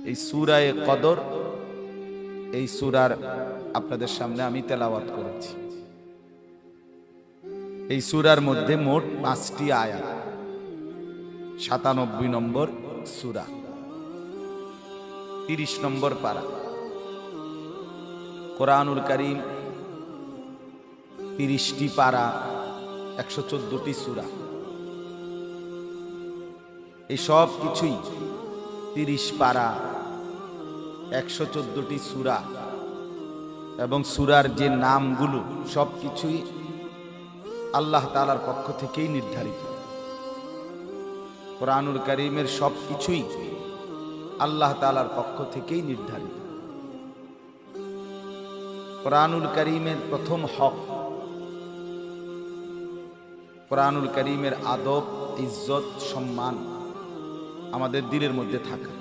এই সূরায়ে কদর, এই সূরার আপনাদের সামনে আমি তেলাওয়াত করেছি। এই সূরার মধ্যে মোট 5টি আয়াত, 97 নম্বর সূরা, 30 নম্বর পারা। কোরআনুল কারীম 30টি পারা, 114টি সূরা। এই সব কিছুই 30 পারা, 114টি সূরা এবং সূরার যে নামগুলো সব কিছুই আল্লাহ তাআলার পক্ষ থেকেই নির্ধারিত। কোরআনুল কারীমের সব কিছুই আল্লাহ তাআলার পক্ষ থেকেই নির্ধারিত। কোরআনুল কারীমের প্রথম হক, কোরআনুল কারীমের আদব, ইজ্জত, সম্মান আমাদের দিলের মধ্যে থাকা।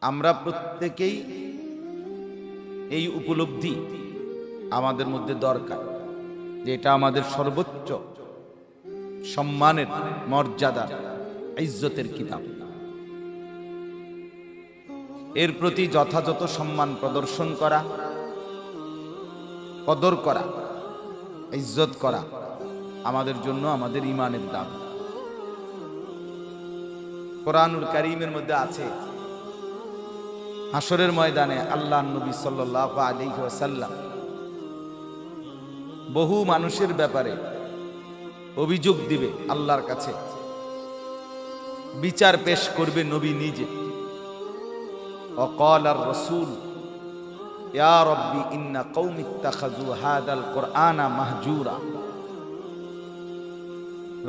আমরা প্রত্যেকেই এই উপলব্ধি আমাদের মধ্যে দরকার যে এটা আমাদের সর্বোচ্চ সম্মানের, মর্যাদার, ইজ্জতের কিতাব। এর প্রতি যথাযথ সম্মান প্রদর্শন করা, কদর করা, ইজ্জত করা আমাদের জন্য আমাদের ঈমানের দাম। কোরআনুল কারীমের মধ্যে আছে হাসরের ময়দানে আল্লাহর নবী সাল্লাল্লাহু আলাইহি ওয়াসাল্লাম বহু মানুষের ব্যাপারে অভিযোগ দিবে আল্লাহর কাছে, বিচার পেশ করবে নবী নিজে। وقال الرسول يا ربي إن قوم اتخذوا هذا القرآن مهجورا।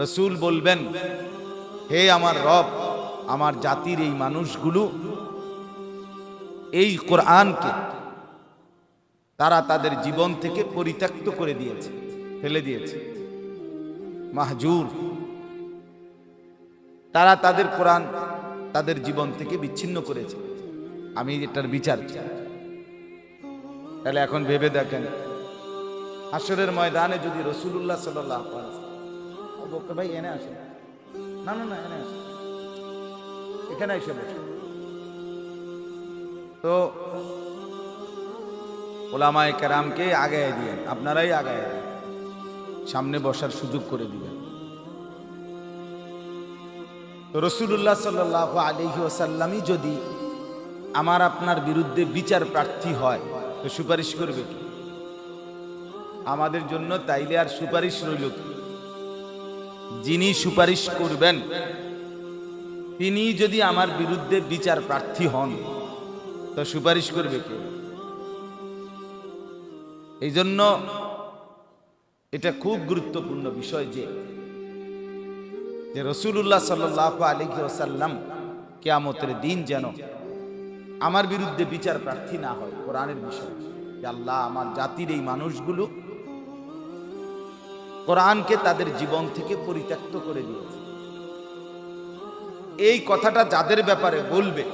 রাসূল বলবেন, হে আমার রব, আমার জাতির এই মানুষগুলো এই কোরআনকে তারা তাদের জীবন থেকে পরিত্যক্ত করে দিয়েছে, ফেলে দিয়েছে। মাহজুর, তারা তাদের কোরআন তাদের জীবন থেকে বিচ্ছিন্ন করেছে। আমি এটার বিচার চাই। তাহলে এখন ভেবে দেখেন, হাসরের ময়দানে যদি রাসূলুল্লাহ সাল্লাল্লাহু আলাইহি ওয়াসাল্লাম বলতে, ভাই এনে আসেন, না না না এনে আসেন, এখানে এসে বসে, তো উলামায়ে কেরামকে আগায় দিয়েন, আপনারাই আগায় দিন, সামনে বসার সুযোগ করে দিবেন। তো রাসূলুল্লাহ সাল্লাল্লাহু আলাইহি ওয়াসাল্লামই যদি আমার আপনার বিরুদ্ধে বিচার প্রার্থী হয় তো সুপারিশ করবে কি আমাদের জন্য? তাইলে আর সুপারিশ রইল কি? যিনি সুপারিশ করবেন তিনি যদি আমার বিরুদ্ধে বিচার প্রার্থী হন তো সুপারিশ করবে কে? এই জন্য এটা খুব গুরুত্বপূর্ণ বিষয় যে রাসূলুল্লাহ সাল্লাল্লাহু আলাইহি ওয়াসাল্লাম কিয়ামতের দিন যেন আমার বিরুদ্ধে বিচার প্রার্থী না হয় কোরআনের বিষয়। যে আল্লাহ, আমার জাতির এই মানুষগুলো কোরআনকে তাদের জীবন থেকে পরিত্যক্ত করে দিয়েছে। এই কথাটা যাদের ব্যাপারে বলবে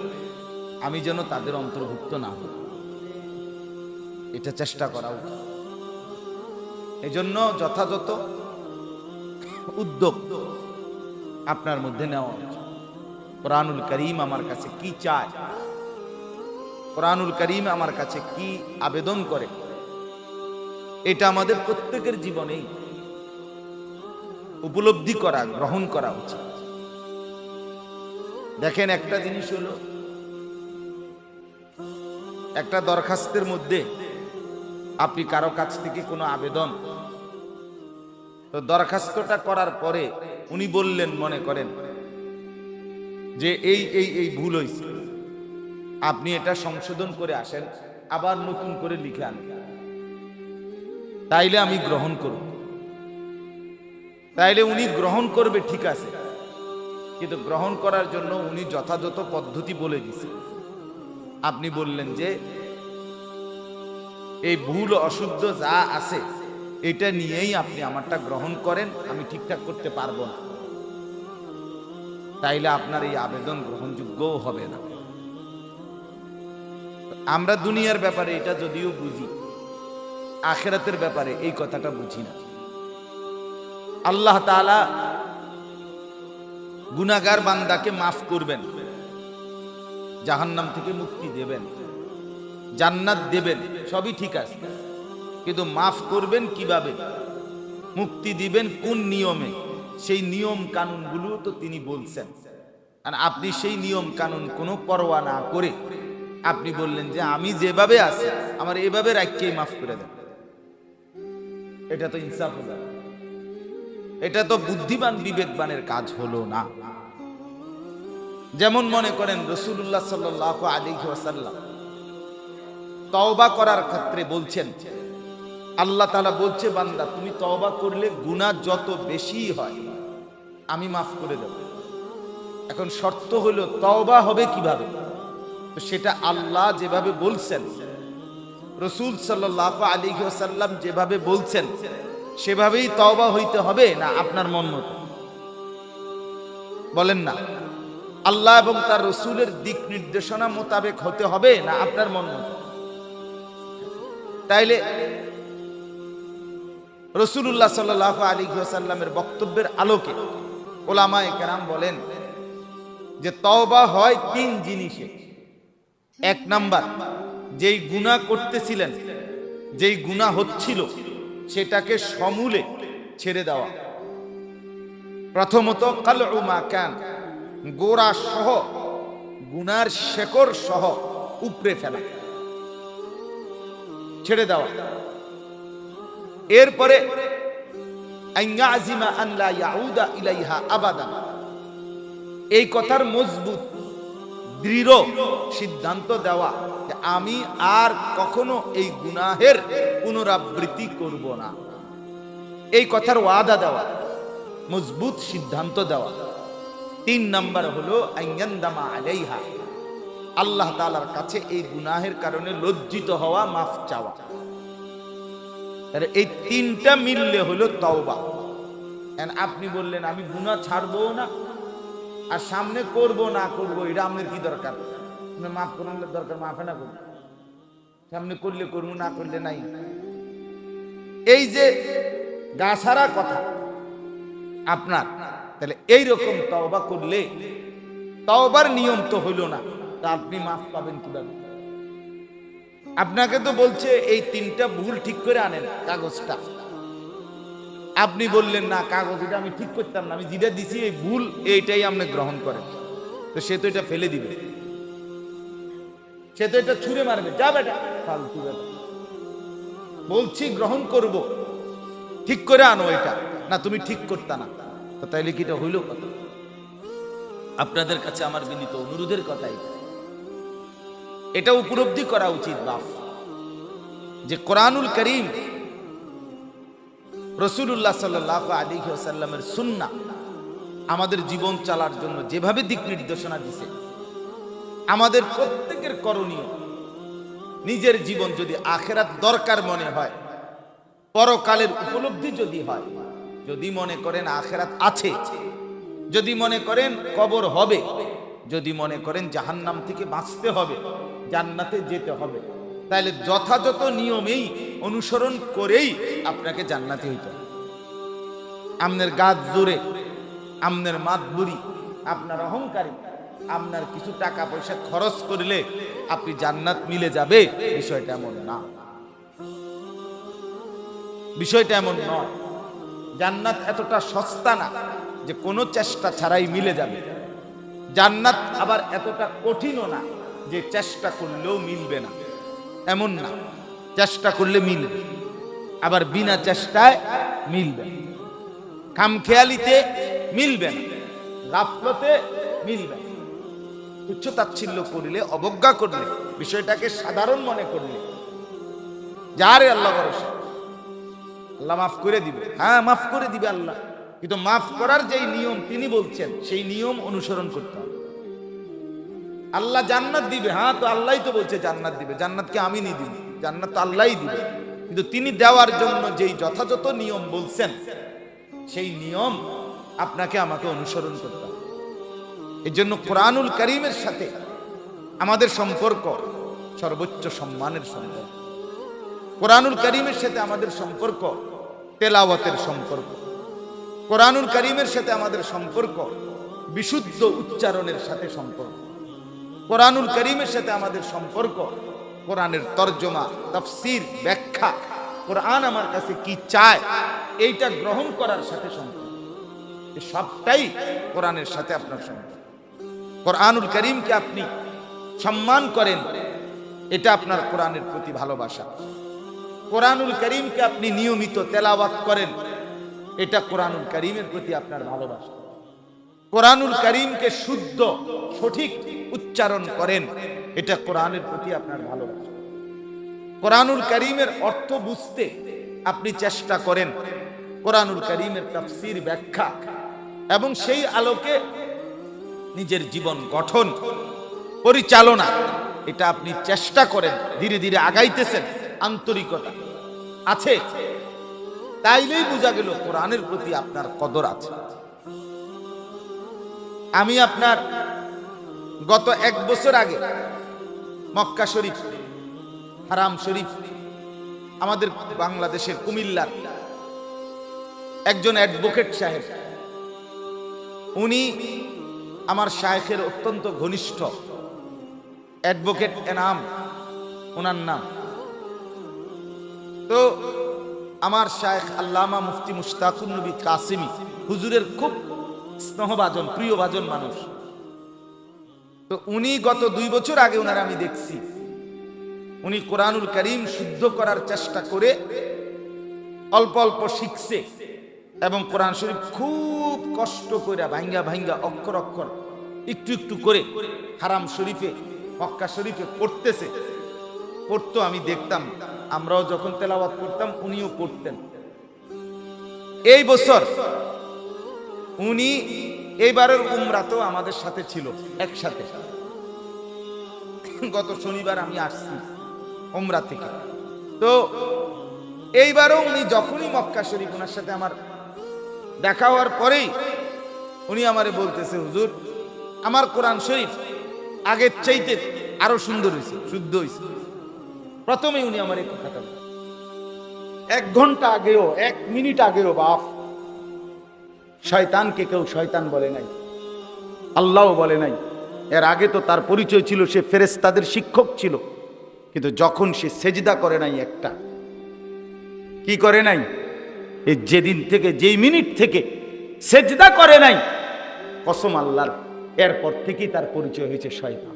আমি যেন তাদের অন্তর্ভুক্ত না হই, এটা চেষ্টা করা উচিত। এই জন্য যথাযথ উদ্যোগ আপনার মধ্যে নেওয়া উচিত। কোরআনুল কারীম আমার কাছে কি চায়, কোরআনুল কারীম আমার কাছে কি আবেদন করে, এটা আমাদের প্রত্যেকের জীবনেই উপলব্ধি করা, গ্রহণ করা উচিত। দেখেন, একটা জিনিস হলো, একটা দরখাস্তের মধ্যে আপনি কারো কাছ থেকে কোনো আবেদন, তো দরখাস্তটা করার পরে উনি বললেন, মনে করেন যে এই এই এই ভুল হয়েছে, আপনি এটা সংশোধন করে আসেন, আবার নতুন করে লিখে আনেন, তাইলে আমি গ্রহণ করব। তাইলে উনি গ্রহণ করবে, ঠিক আছে, কিন্তু গ্রহণ করার জন্য উনি যথাযথ পদ্ধতি বলে দিয়েছেন। আপনি বললেন যে এই ভুল অশুদ্ধ যা আছে এটা নিয়েই আপনি আমারটা গ্রহণ করেন, আমি ঠিকঠাক করতে পারবো না, তাইলে আপনার এই আবেদন গ্রহণযোগ্যও হবে না। আমরা দুনিয়ার ব্যাপারে এটা যদিও বুঝি, আখিরাতের ব্যাপারে এই কথাটা বুঝি না। আল্লাহ তাআলা গুনাহগার বান্দাকে মাফ করবেন, জাহান্নাম থেকে মুক্তি দেবেন, জান্নাত দেবেন, সবই ঠিক আছে, কিন্তু মাফ করবেন কিভাবে, মুক্তি দিবেন কোন নিয়মে, সেই নিয়ম কানুনগুলো তো তিনি বলছেন। আর আপনি সেই নিয়ম কানুন কোনো পরোয়া না করে আপনি বললেন যে আমি যেভাবে আছি আমার এভাবে রাখকেই মাফ করে দেন। এটা তো ইনসাফ হলো, এটা তো বুদ্ধিমান বিবেকবানের কাজ হলো না। যেমন মনে করেন রাসূলুল্লাহ সাল্লাল্লাহু আলাইহি ওয়াসাল্লাম তওবা করার ক্ষেত্রে বলছেন, আল্লাহ তাআলা বলছে বান্দা তুমি তওবা করলে গুনাহ যত বেশি হয় আমি মাফ করে দেব। এখন শর্ত হলো তওবা হবে কিভাবে, তো সেটা আল্লাহ যেভাবে বলছেন, রাসূল সাল্লাল্লাহু আলাইহি ওয়াসাল্লাম যেভাবে বলছেন সেভাবেই তওবা হইতে হবে, না আপনার মন মতো? বলেন না। আল্লাহ এবং তার রাসূলের দিক নির্দেশনা মোতাবেক হতে হবে, না আপনার মন মতো? তাইলে রাসূলুল্লাহ সাল্লাল্লাহু আলাইহি ওয়াসাল্লামের বক্তব্যের আলোকে উলামায়ে কেরাম বলেন যে তওবা হয় তিন জিনিসে। এক নাম্বার, যেই গুনাহ করতেছিলেন, যেই গুনাহ হচ্ছিল সেটাকে সমূলে ছেড়ে দেওয়া। প্রথমত কালউ মা কান, গোড়া সহ গুনার শেকড় সহ উপড়ে ফেলা, ছেড়ে দেওয়া। এরপরে আইয়াজিমা আন লা ইয়াউদা ইলাইহা আবাদান, এই কথার মজবুত দৃঢ় সিদ্ধান্ত দেওয়া যে আমি আর কখনো এই গুনাহের পুনরাবৃত্তি করব না, এই কথার ওয়াদা দেওয়া, মজবুত সিদ্ধান্ত দেওয়া। তিন নাম্বার হলো আইয়ান্দামা আলাইহা, আল্লাহ তাআলার কাছে এই গুনাহের কারণে লজ্জিত হওয়া, মাফ চাওয়া। এই তিনটা মিললে হলো তওবা। আপনি বললেন আমি গুনাহ ছাড়বো না আর সামনে করব না করব, এটা আপনার কি দরকার? মাফ করলে দরকার, মাফে না করব, সামনে করলে করবো, না করলে নাই। এই যে গাছারা কথা আপনার, তাহলে এইরকম তওবা করলে তওবার নিয়ম তো হইল না, তা আপনি মাফ পাবেন কিভাবে? আপনাকে তো বলছে এই তিনটা ভুল ঠিক করে আনেন কাগজটা, আপনি বললেন না কাগজ এটা আমি ঠিক করতাম না, আমি যেটা দিছি এই ভুল, এইটাই আপনি গ্রহণ করেন, তো সে তো এটা ফেলে দিবে, সে তো এটা ছুঁড়ে মারবে, যা বেটা ফালতু বেটা, বলছি গ্রহণ করব, ঠিক করে আনো এটা, না তুমি ঠিক করতা না, তো তাইলে কি এটা হইল কত? আপনাদের কাছে আমার বিনীত অনুরোধের কথাই, এটা উপলব্ধি করা উচিত বাপ, যে কোরআনুল কারীম রাসূলুল্লাহ সাল্লাল্লাহু আলাইহি ওয়াসাল্লামের সুন্নাহ আমাদের জীবন চালার জন্য যেভাবে দিক নির্দেশনা দিছে, আমাদের প্রত্যেকের করণীয় নিজের জীবন যদি আখিরাত দরকার মনে হয়, পরকালের উপলব্ধি যদি হয়, যদি মনে করেন আখিরাত আছে, যদি মনে করেন কবর হবে, যদি মনে করেন জাহান্নাম থেকে বাঁচতে হবে, জান্নাতে যেতে হবে, তাহলে যথাযথ নিয়মেই অনুসরণ করেই আপনাকে জান্নাতে হইতে হবে। আপনার গাছ জোরে, আপনার মাতবুরি, আপনার অহংকারী, আপনার কিছু টাকা পয়সা খরচ করলে আপনি জান্নাত মিলে যাবে, বিষয়টা এমন না, বিষয়টা এমন নয়। জান্নাত এতটা সস্তা না যে কোনো চেষ্টা ছাড়াই মিলে যাবে, জান্নাত আবার এতটা কঠিনও না যে চেষ্টা করলেও মিলবে না, এমন না। চেষ্টা করলে মিলবে, আবার বিনা চেষ্টায় মিলবে, খামখেয়ালিতে মিলবে না, গাফলতে মিলবে না, তুচ্ছ তাচ্ছিল্য করলে, অবজ্ঞা করলে, বিষয়টাকে সাধারণ মনে করলে, যারে আল্লাহ ভরসা, আল্লাহ মাফ করে দিবে, হ্যাঁ মাফ করে দিবে আল্লাহ, কিন্তু মাফ করার যেই নিয়ম তিনি বলছেন সেই নিয়ম অনুসরণ করতে হবে। আল্লাহ জান্নাত দিবে, হ্যাঁ তো আল্লাহই তো বলছে জান্নাত দিবে, জান্নাতকে আমি নি দিব, জান্নাত তো আল্লাহই দিবে, কিন্তু তিনি দেওয়ার জন্য যেই যথাযথ নিয়ম বলছেন সেই নিয়ম আপনাকে আমাকে অনুসরণ করতে হবে। এই জন্য কোরআনুল কারীমের সাথে আমাদের সম্পর্ক সর্বোচ্চ সম্মানের সম্পর্ক, কোরআনুল কারীমের সাথে আমাদের সম্পর্ক তেলাওয়াতের সম্পর্ক, কোরআনুল কারীমের সাথে আমাদের সম্পর্ক বিশুদ্ধ উচ্চারণের সাথে সম্পর্ক। কোরআনুল কারীমের সাথে আমাদের সম্পর্ক, কোরআনের তরজমা, তাফসীর, ব্যাখ্যা, কোরআন আমার কাছে কি চায় এইটা গ্রহণ করার সাথে সম্পর্ক। এই সবটাই কোরআনের সাথে আপনার সম্পর্ক। কোরআনুল কারীমকে আপনি সম্মান করেন, এটা আপনার কোরআনের প্রতি ভালোবাসা। কোরআনুল কারীমকে আপনি নিয়মিত তেলাওয়াত করেন, এটা কোরআনুল কারীমের প্রতি আপনার ভালোবাসা। কোরআনুল কারীমকে শুদ্ধ সঠিক উচ্চারণ করেন, এটা কোরআনের প্রতি আপনার ভালোবাসা। কোরআনুল কারীমের অর্থ বুঝতে আপনি চেষ্টা করেন, কোরআনুল কারীমের তাফসীর, ব্যাখ্যা এবং সেই আলোকে নিজের জীবন গঠন পরিচালনা, এটা আপনি চেষ্টা করেন, ধীরে ধীরে আগাইতেছেন, আন্তরিকতা আছে, তাইলেই বোঝা গেল কোরআনের প্রতি আপনার কদর আছে। আমি আপনার গত 1 বছর আগে মক্কা শরীফ, হারাম শরীফ, আমাদের বাংলাদেশের কুমিল্লার একজন অ্যাডভোকেট সাহেব, উনি আমার শায়েখের অত্যন্ত ঘনিষ্ঠ, অ্যাডভোকেট এনাম ওনার নাম। তো আমার শায়েখ আল্লামা মুফতি মুশতাকুন নবী কাসিমি হুজুরের খুব স্নেহভাজন, প্রিয়ভাজন মানুষ। তো উনি গত 2 বছর আগে ওনার আমি দেখছি, উনি কোরআনুল কারীম শুদ্ধ করার চেষ্টা করে অল্প অল্প শিখছে এবং কোরআন শরীফ খুব কষ্ট করে ভাঙ্গা ভাঙ্গা অক্ষর অক্ষর একটু একটু করে হারাম শরীফে, মক্কা শরীফে পড়তেছে। পড়তো, আমি দেখতাম, আমরাও যখন তেলাওয়াত করতাম উনিও পড়তেন। এই বছর উনি এইবারের উমরাতেও আমাদের সাথে ছিল একসাথে। গত শনিবার আমি আসছি উমরা থেকে। তো এইবারও উনি যখনই মক্কা শরীফ, ওনার সাথে আমার দেখা হওয়ার পরেই উনি আমারে বলতেছে, হুজুর আমার কোরআন শরীফ আগের চাইতে আরো সুন্দর হয়েছে, শুদ্ধ হয়েছে। প্রথমে উনি আমার এই কথাটা 1 ঘন্টা আগেও, 1 মিনিট আগেও, বাপ, শয়তানকে কেউ শয়তান বলে নাই, আল্লাহও বলে নাই। এর আগে তো তার পরিচয় ছিল সে ফেরেশতাদের শিক্ষক ছিল, কিন্তু যখন সে সেজদা করে নাই, একটা কি করে নাই, এই যেদিন থেকে, যেই মিনিট থেকে সেজদা করে নাই, কসম আল্লাহর, এরপর থেকেই তার পরিচয় হয়েছে শয়তান।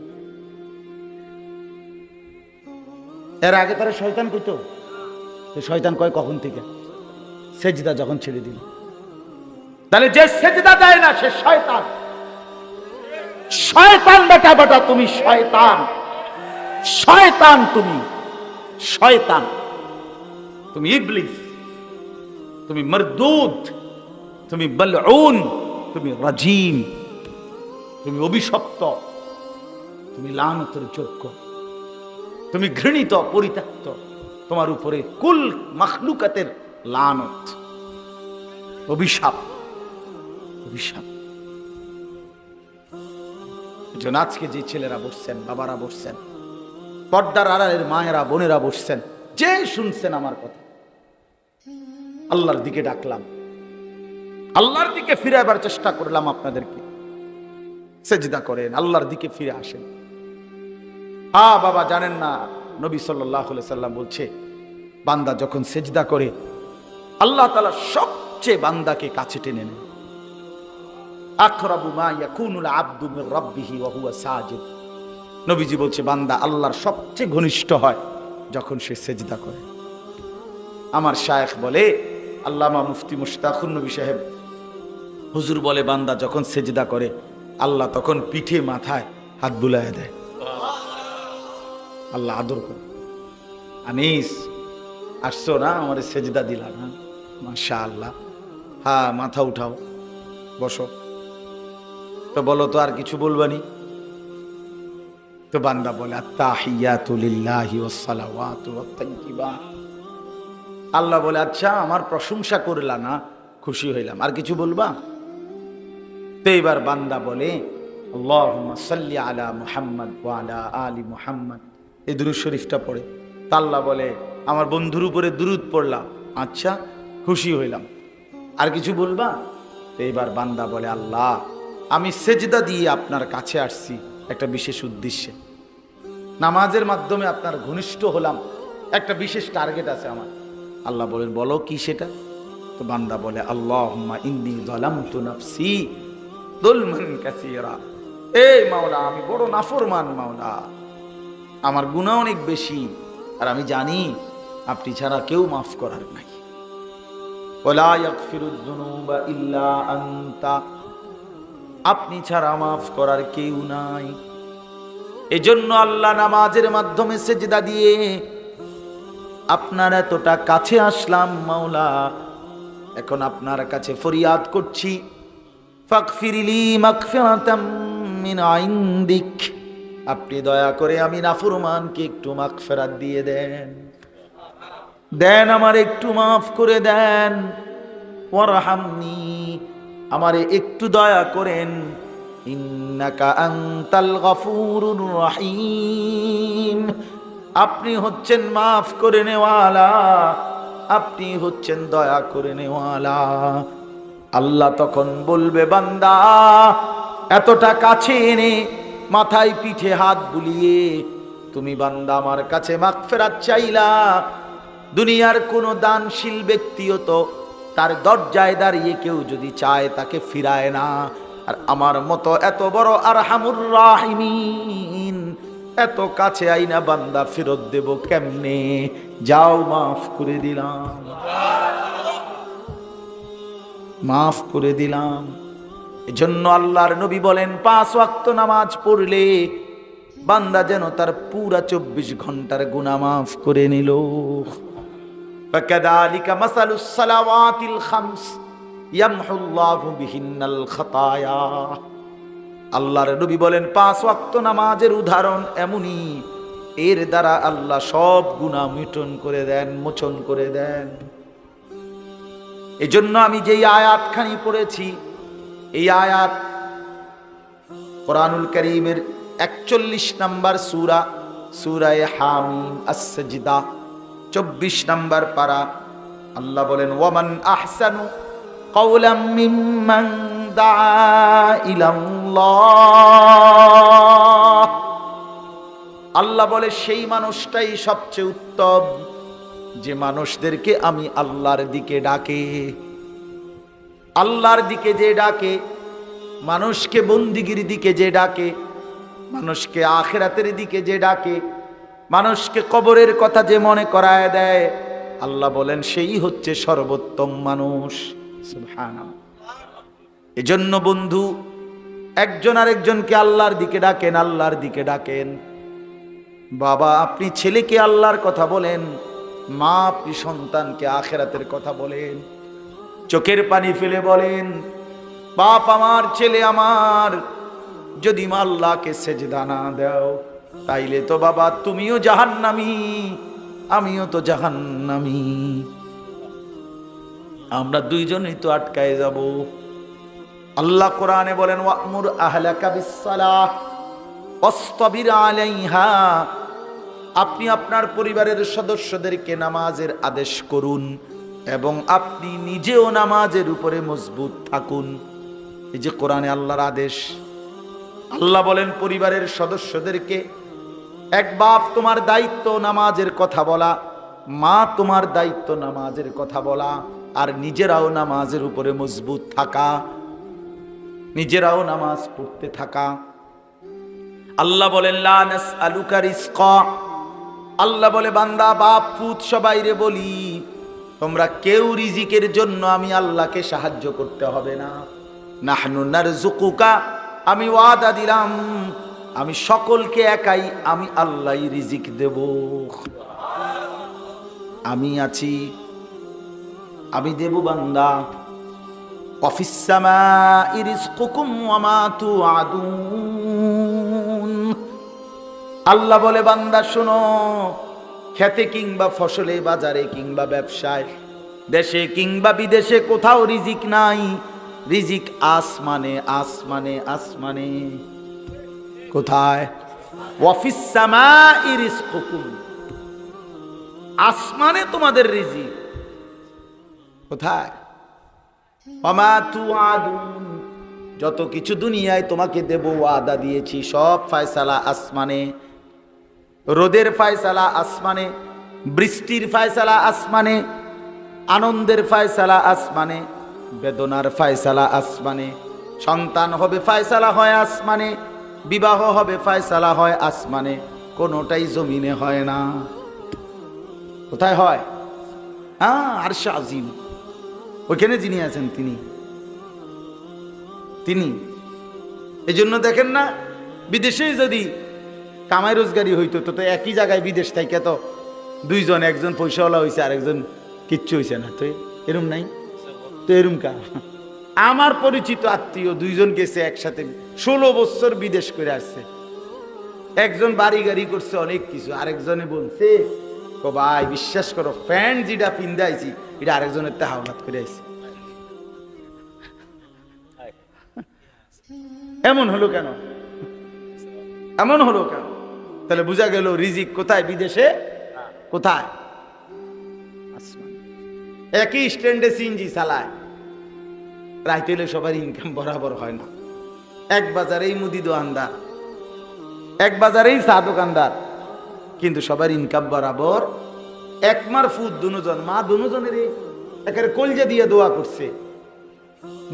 এর আগে তারা শয়তান কইতো, শয়তান কয় কখন থেকে, সেজদা যখন ছেড়ে দিল। তাহলে যে সেজদা দেয় না সে শয়তান। শয়তান বেটা, বেটা তুমি শয়তান, শয়তান তুমি, শয়তান তুমি, ইবলিস তুমি, মরদুদ তুমি, বলউন তুমি, রাজিম তুমি, অভিশপ্ত তুমি, লানতের যোগ্য তুমি, ঘৃণিত, পরিত্যক্ত, তোমার উপরে কুল মাখলুকাতের লানত, অভিশাপ, অভিশাপ। এজন্য আজকে যে ছেলেরা বসছেন, বাবারা বসছেন, পর্দার আড়ালের মায়েরা, বোনেরা বসছেন, যে শুনছেন আমার কথা, আল্লাহর দিকে ডাকলাম, আল্লাহর দিকে ফিরাবার চেষ্টা করলাম আপনাদেরকে। সেজদা করেন, আল্লাহর দিকে ফিরে আসেন। বাবা জানেন না, নবী সাল্লাল্লাহু আলাইহি সাল্লাম বলছে, বান্দা যখন সেজদা করে আল্লাহ তাআলা সবচেয়ে বান্দাকে কাছে টেনে নেন। আকরাবু মা ইয়াকুনুল আবদু মির রাব্বিহি ওয়া হুয়া সাজিদ। নবীজি বলছে, বান্দা আল্লাহর সবচেয়ে ঘনিষ্ঠ হয় যখন সে সেজদা করে। আমার শায়েখ বলে, আল্লামা মুফতি মুশতাকুন নবী সাহেব হুজুর বলে, বান্দা যখন সেজদা করে আল্লাহ তখন পিঠে মাথায় হাত বুলায় দেয়, আল্লাহ আদর করে। আনিস আসছো না, আমার সেজদা দিলা না, মাশাআল্লাহ, হ্যাঁ মাথা উঠাও, বসো। তো বলো তো আর কিছু বলবানি? তো বান্দা বলে, আত্তাহিয়াতু লিল্লাহি ওয়াস সালাওয়াতু ওয়াত তাইয়্যিবাত। আল্লাহ বলে, আচ্ছা আমার প্রশংসা করলা না, খুশি হইলাম, আর কিছু বলবা? তো এবার বান্দা বলে, আল্লাহুম্মা সাল্লি আলা মুহাম্মদ ওয়া আলা আলি মুহাম্মদ, এই দুরূদ শরীফটা পড়ে। তা আল্লাহ বলে, আমার বন্ধুর উপরে দুরূদ পড়লাম, আচ্ছা খুশি হইলাম, আর কিছু বলবা? তো এবার বান্দা বলে, আল্লাহ আমি সেজদা দিয়ে আপনার কাছে আসছি, একটা বিশেষ উদ্দেশ্যে, নামাজের মাধ্যমে আপনার ঘনিষ্ঠ হলাম, একটা বিশেষ টার্গেট আছে আমার। আল্লাহ বলেন বলো কি সেটা? তো বান্দা বলে আল্লাহুম্মা ইন্নী যালামতু নাফসি যুলমান কাসীরা। এই মাওলা, আমি বড় নাফরমান মাওলা, আমার গুনাহ অনেক বেশি, আর আমি জানি আপনি ছাড়া কেউ মাফ করার নাই। ওয়ালা ইয়াগফিরুয যুনুবা ইল্লা আনতা, আপনি ছাড়া মাফ করার কেউ নাই। এজন্য আল্লাহ নামাজের মাধ্যমে সেজদা দিয়ে আপনার এতটা কাছে আসলাম মাওলা, এখন আপনার কাছে ফরিয়াদ করছি, ফাগফিরলি মাগফিরাতাম মিন ইনদিক, আপনি দয়া করে আমি নাফরমানকে একটু মাগফিরাত দিয়ে দেন, দেন আমার একটু মাফ করে দেন। ওয়ারহামনি, আমারে একটু দয়া করেন। ইন্নাকা আনতাল গফুরুর রহিম, আপনি হচ্ছেন মাফ করে নেওয়ালা, আপনি হচ্ছেন দয়া করে নেওয়ালা। আল্লাহ তখন বলবে বান্দা, এতটা কাছে এনে মাথায় পিঠে হাত বুলিয়ে তুমি বান্দা আমার কাছে মাগফিরাত চাইলা। দুনিয়ার কোন দানশীল ব্যক্তিও তো তার দরজায় দাঁড়িয়ে কেউ যদি চায় তাকে ফিরায় না, আর আমার মতো এত বড় আরহামুর রাহিমিন এত কাছে আইনা বান্দা ফেরত দেব কেমনে? যাও মাফ করে দিলাম, মাফ করে দিলাম। এজন্য আল্লাহর নবী বলেন 5 ওয়াক্ত নামাজ পড়লে বান্দা যেন তার পুরা 24 ঘন্টার গুনাহ মাফ করে নিল। ফাকাযালিকা মাসালুস সালাওয়াতিল খামস ইয়ামহুল্লাহু বিহিন্নাল খাতায়া। আল্লাহর নবী বলেন 5 ওয়াক্ত নামাজের উদাহরণ এমনই, এর দ্বারা আল্লাহ সব গুনাহ মোচন করে দেন। এজন্য আমি যেই আয়াতখানি পড়েছি, এই আয়াত কোরআনুল কারীমের 41 নম্বর সূরা, সূরা হামিম আস-সাজদা 24 নম্বর পারা। আল্লাহ বলেন ওয়ামান আহসানু কাওলাম মিম্মান দাআ ইলাল্লাহ, আল্লাহ বলে সেই মানুষটাই সবচেয়ে উত্তম যে মানুষদেরকে আমি আল্লাহর দিকে ডাকে। আল্লাহর দিকে যে ডাকে, মানুষকে বন্দিগির দিকে যে ডাকে, মানুষকে আখিরাতের দিকে যে ডাকে, মানুষকে কবরের কথা যে মনে করায় দেয়, আল্লাহ বলেন সেই হচ্ছে সর্বোত্তম মানুষ। সুবহানাল্লাহ। এজন্য বন্ধু, একজন আরেকজনকে আল্লাহর দিকে ডাকেন, আল্লাহর দিকে ডাকেন। বাবা আপনি ছেলেকে আল্লাহর কথা বলেন, মা আপনি সন্তানকে আখিরাতের কথা বলেন, চোখের পানি ফেলে বলেন বাপ আমার, ছেলে আমার যদি মা আল্লাহকে সেজদা না দাও তাইলে তো বাবা তুমিও জাহান্নামী, আমিও তো জাহান্নামী, আমরা দুইজনই তো আটকায় যাব। আল্লাহ কোরআনে বলেন ওয়া'মুর আহলাকা বিস-সালাহ ওয়াসতাবির আলাইহা, আপনি আপনার পরিবারের সদস্যদেরকে নামাজের আদেশ করুন এবং আপনি নিজেও নামাজের উপরে মজবুত থাকুন। এই যে কোরআনে আল্লাহর আদেশ, আল্লাহ বলেন পরিবারের সদস্যদেরকে, এক বাপ তোমার দায়িত্ব নামাজের কথা বলা, মা তোমার দায়িত্ব নামাজের কথা বলা, আর নিজেরাও নামাজের উপরে মজবুত থাকা, নিজেরাও নামাজ পড়তে থাকা। আল্লাহ বলেন লা নাসআলুকা রিজকা, আল্লাহ বলে বান্দা বাপ পুত সবাইরে বলি তোমরা কেউ রিজিকের জন্য আমি আল্লাহকে সাহায্য করতে হবে না। নাহনু নারযুকুকা, আমি ওয়াদা দিলাম আমি সকলকে একাই আমি আল্লাহই রিজিক দেব। আমি আছি, আমি দেব বান্দা। ওয়াফিস সামাই রিজকুকুম ওয়া মা তুআদুন, আল্লাহ বলে বান্দা শোনো, খেতে কিংবা ফসলে, বাজারে কিংবা ব্যবসায়, দেশে কিংবা বিদেশে কোথাও রিজিক নাই, রিজিক আসমানে আসমানে আসমানে। কোথায়? ওয়াফিস সামাই রিজকুকুম, আসমানে তোমাদের রিজিক। কোথায়? ওয়া মা তুআদুন, যত কিছু দুনিয়ায় তোমাকে দেব ওয়াদা দিয়েছি, সব ফয়সালা আসমানে। রোদের ফয়সালা আসমানে, বৃষ্টির ফয়সালা আসমানে, আনন্দের ফয়সালা আসমানে, বেদনার ফয়সালা আসমানে, সন্তান হবে ফয়সালা হয় আসমানে, বিবাহ হবে ফয়সালা হয় আসমানে, কোনোটাই জমিনে হয় না। কোথায় হয়? হ্যাঁ, আরশে আজিম, ওইখানে যিনি আছেন তিনি। এই জন্য দেখেন না, বিদেশে যদি কামাই রোজগারি হইতো তো একই জায়গায় বিদেশ থেকে তো দুইজন, একজন পয়সাওয়ালা হয়েছে আরেকজন কিচ্ছু হয়েছে না, তো এরম নাই তো। এরম কা আমার পরিচিত আত্মীয় দুইজন গেছে একসাথে, 16 বছর বিদেশ করে আসছে। একজন বাড়ি গাড়ি করছে অনেক কিছু, আরেকজনে বলছে ও ভাই বিশ্বাস করো, প্যান্ট যেটা পিন্দাইছি এটা আরেকজনের তে হাওলাত করে আইছি। এমন হলো কেন? এমন হলো কেন? তাহলে বোঝা গেল রিজিক কোথায়? বিদেশে। কোথায়? আসমান। একই স্ট্যান্ডে সিএনজি চালায়, রাইতে হলে সবার ইনকাম বরাবর হয় না। এক বাজারেই মুদি দোকানদার, এক বাজারেই চা দোকানদার, কিন্তু সবার ইনকাম বরাবর। একমার ফুট দুজন, মা দুজনের একেবারে কলজা দিয়ে দোয়া করছে,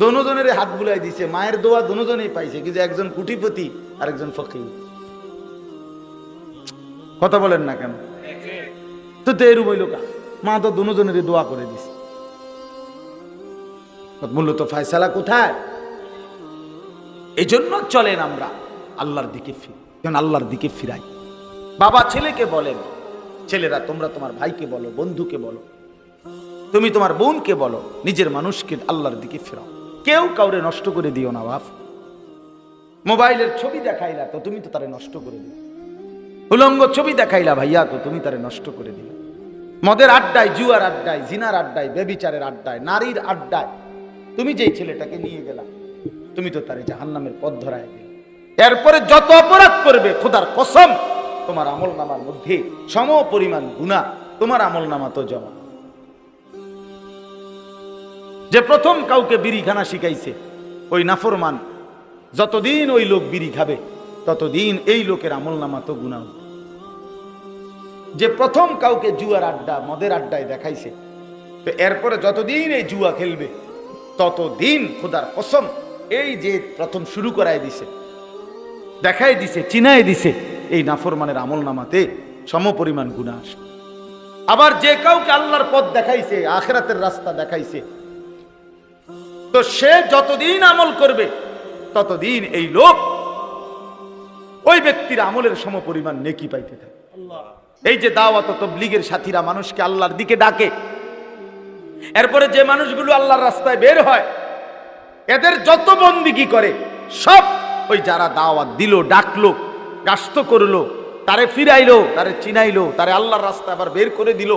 দুজনের হাত বুলাই দিছে, মায়ের দোয়া দুজনেই পাইছে, কিন্তু একজন কোটিপতি আর একজন ফকির। কথা বলেন না কেন? তো এরম হইল কা, মা তো দুজনের দোয়া করে দিছে। মূলত ফয়সালা কোথায়? এই জন্য চলেন আমরা আল্লাহর দিকে ফিরি, আল্লাহর দিকে ফিরাই। বাবা ছেলেকে বলেন, ছেলেরা তোমরা তোমার ভাইকে বলো, বন্ধুকে বলো, তুমি তোমার বোনকে বলো, নিজের মানুষকে আল্লাহর দিকে ফিরাও। কেউ কাউরে নষ্ট করে দিও না বাপ। মোবাইলের ছবি দেখাইলা তো তুমি তো তারে নষ্ট করে দিও, উলঙ্গ ছবি দেখাইলা ভাইয়া তো তুমি তারে নষ্ট করে দিও। মদের আড্ডায়, জুয়ার আড্ডায়, জিনার আড্ডায়, ব্যভিচারের আড্ডায়, নারীর আড্ডায় তুমি যেই ছেলেটাকে নিয়ে গেলা তুমি তো তারে জাহান্নামের পথ ধরায় দিলে। এরপরে যত অপরাধ করবে খোদার কসম তোমার আমল নামার মধ্যে সম পরিমাণ গুনাহ তোমার আমল নামা তো জমা। যে প্রথম কাউকে বিড়িখানা শিখাইছে ওই নাফরমান, যতদিন ওই লোক বিড়ি খাবে ততদিন এই লোকের আমল নামা তো গুনাহ। যে প্রথম কাউকে জুয়ার আড্ডা, মদের আড্ডায় দেখাইছে, তো এরপরে যতদিন এই জুয়া খেলবে ততদিন খোদার কসম এই যে প্রথম শুরু করায় দিছে, দেখাই দিছে, চিনাই দিছে, এই নাফরমানের আমল নামাতে সম পরিমাণ গুনাহ আসবে। আবার যে কাউকে আল্লাহর পথ দেখাইছে, আখিরাতের রাস্তা দেখাইছে, তো সে যতদিন আমল করবে ততদিন এই লোক ওই ব্যক্তির আমলের সম পরিমাণ নেকি পাইতে থাকে। এই যে দাওয়াত তাবলীগের সাথীরা মানুষকে আল্লাহর দিকে ডাকে, এরপরে যে মানুষগুলো আল্লাহর রাস্তায় বের হয় এদের যত বন্দিগি করে সব ওই যারা দাওয়াত দিল, ডাকলো, গাস্ত করলো, তারে ফিরাইলো, তারে চিনাইলো, তারে আল্লাহর রাস্তা আবার বের করে দিল,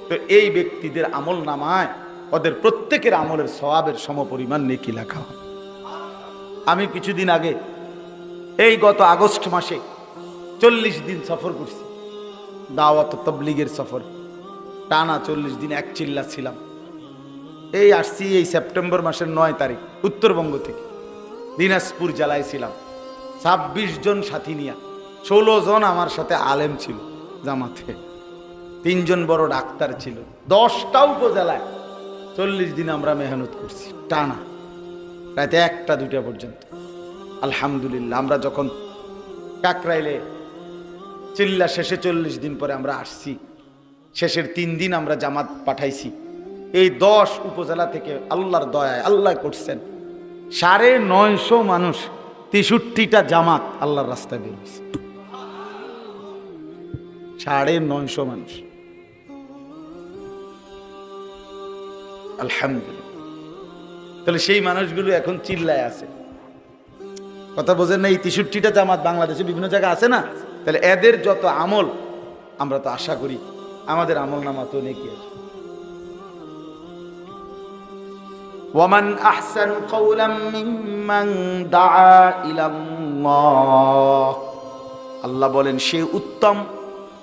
তো এই ব্যক্তিদের আমল নামায় ওদের প্রত্যেকের আমলের সওয়াবের সমপরিমাণ নেকি লেখা হয়। আমি কিছুদিন আগে এই গত আগস্ট মাসে 40 দিন সফর করছি, দাওয়াত তাবলীগের সফর, টানা 40 দিন এক চিল্লা ছিলাম। এই আসছি এই সেপ্টেম্বর মাসের 9 তারিখ উত্তরবঙ্গ থেকে দিনাজপুর জেলায় ছিলাম, 26 জন সাথী নিয়া, 16 জন আমার সাথে আলেম ছিল জামাতে, 3 জন বড় ডাক্তার ছিল, 10টা উপজেলায় 40 দিন আমরা মেহনত করছি টানা, রাতে 1টা 2টা পর্যন্ত। আলহামদুলিল্লাহ আমরা যখন কাকরাইলে চিল্লা শেষে 40 দিন পরে আমরা আসছি, শেষের 3 দিন আমরা জামাত পাঠাইছি। এই 10 উপজেলা থেকে আল্লাহর দয়ায় আল্লাহ করছেন 950 মানুষ, 63টা জামাত আল্লাহর রাস্তায় বেরিয়েছে। 950 মানুষ, আলহামদুলিল্লাহ। তাহলে সেই মানুষগুলো এখন চিল্লায় আছে, কথা বোঝেন না? এই 63টা জামাত বাংলাদেশে বিভিন্ন জায়গায় আছে না, তাহলে এদের যত আমল আমরা তো আশা করি আমাদের আমল নামা তো নেকি আছে। ওয়ামান আহসানু কাওলাম মিম্মান দাআ ইলাল্লাহ, আল্লাহ বলেন সে উত্তম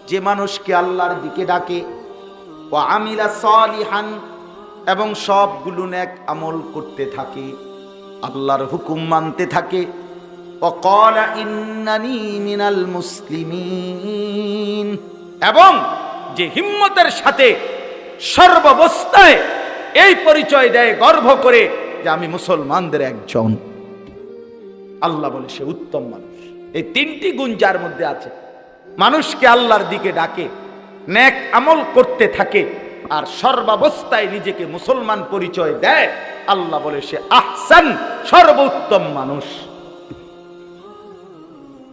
যে মানুষকে আল্লাহর দিকে ডাকে, ওয়া আমিলা সালিহান এবং সবগুলো নেক আমল করতে থাকে। আল্লাহর হুকুম মানতে থাকে, ওয়াকালা ইন্নানি মিনাল মুসলিমিন, এবং যে হিম্মতের সাথে সর্বাবস্থায় এই পরিচয় দেয় গর্ব করে যে আমি মুসলমানদের একজন, আল্লাহ বলে সে উত্তম মানুষ। এই তিনটি গুণ যার মধ্যে আছে, মানুষকে আল্লাহর দিকে ডাকে, নেক আমল করতে থাকে, আর সর্বাবস্থায় নিজেকে মুসলমান পরিচয় দেয়, আল্লাহ বলে সে আহসান, সর্বোত্তম মানুষ।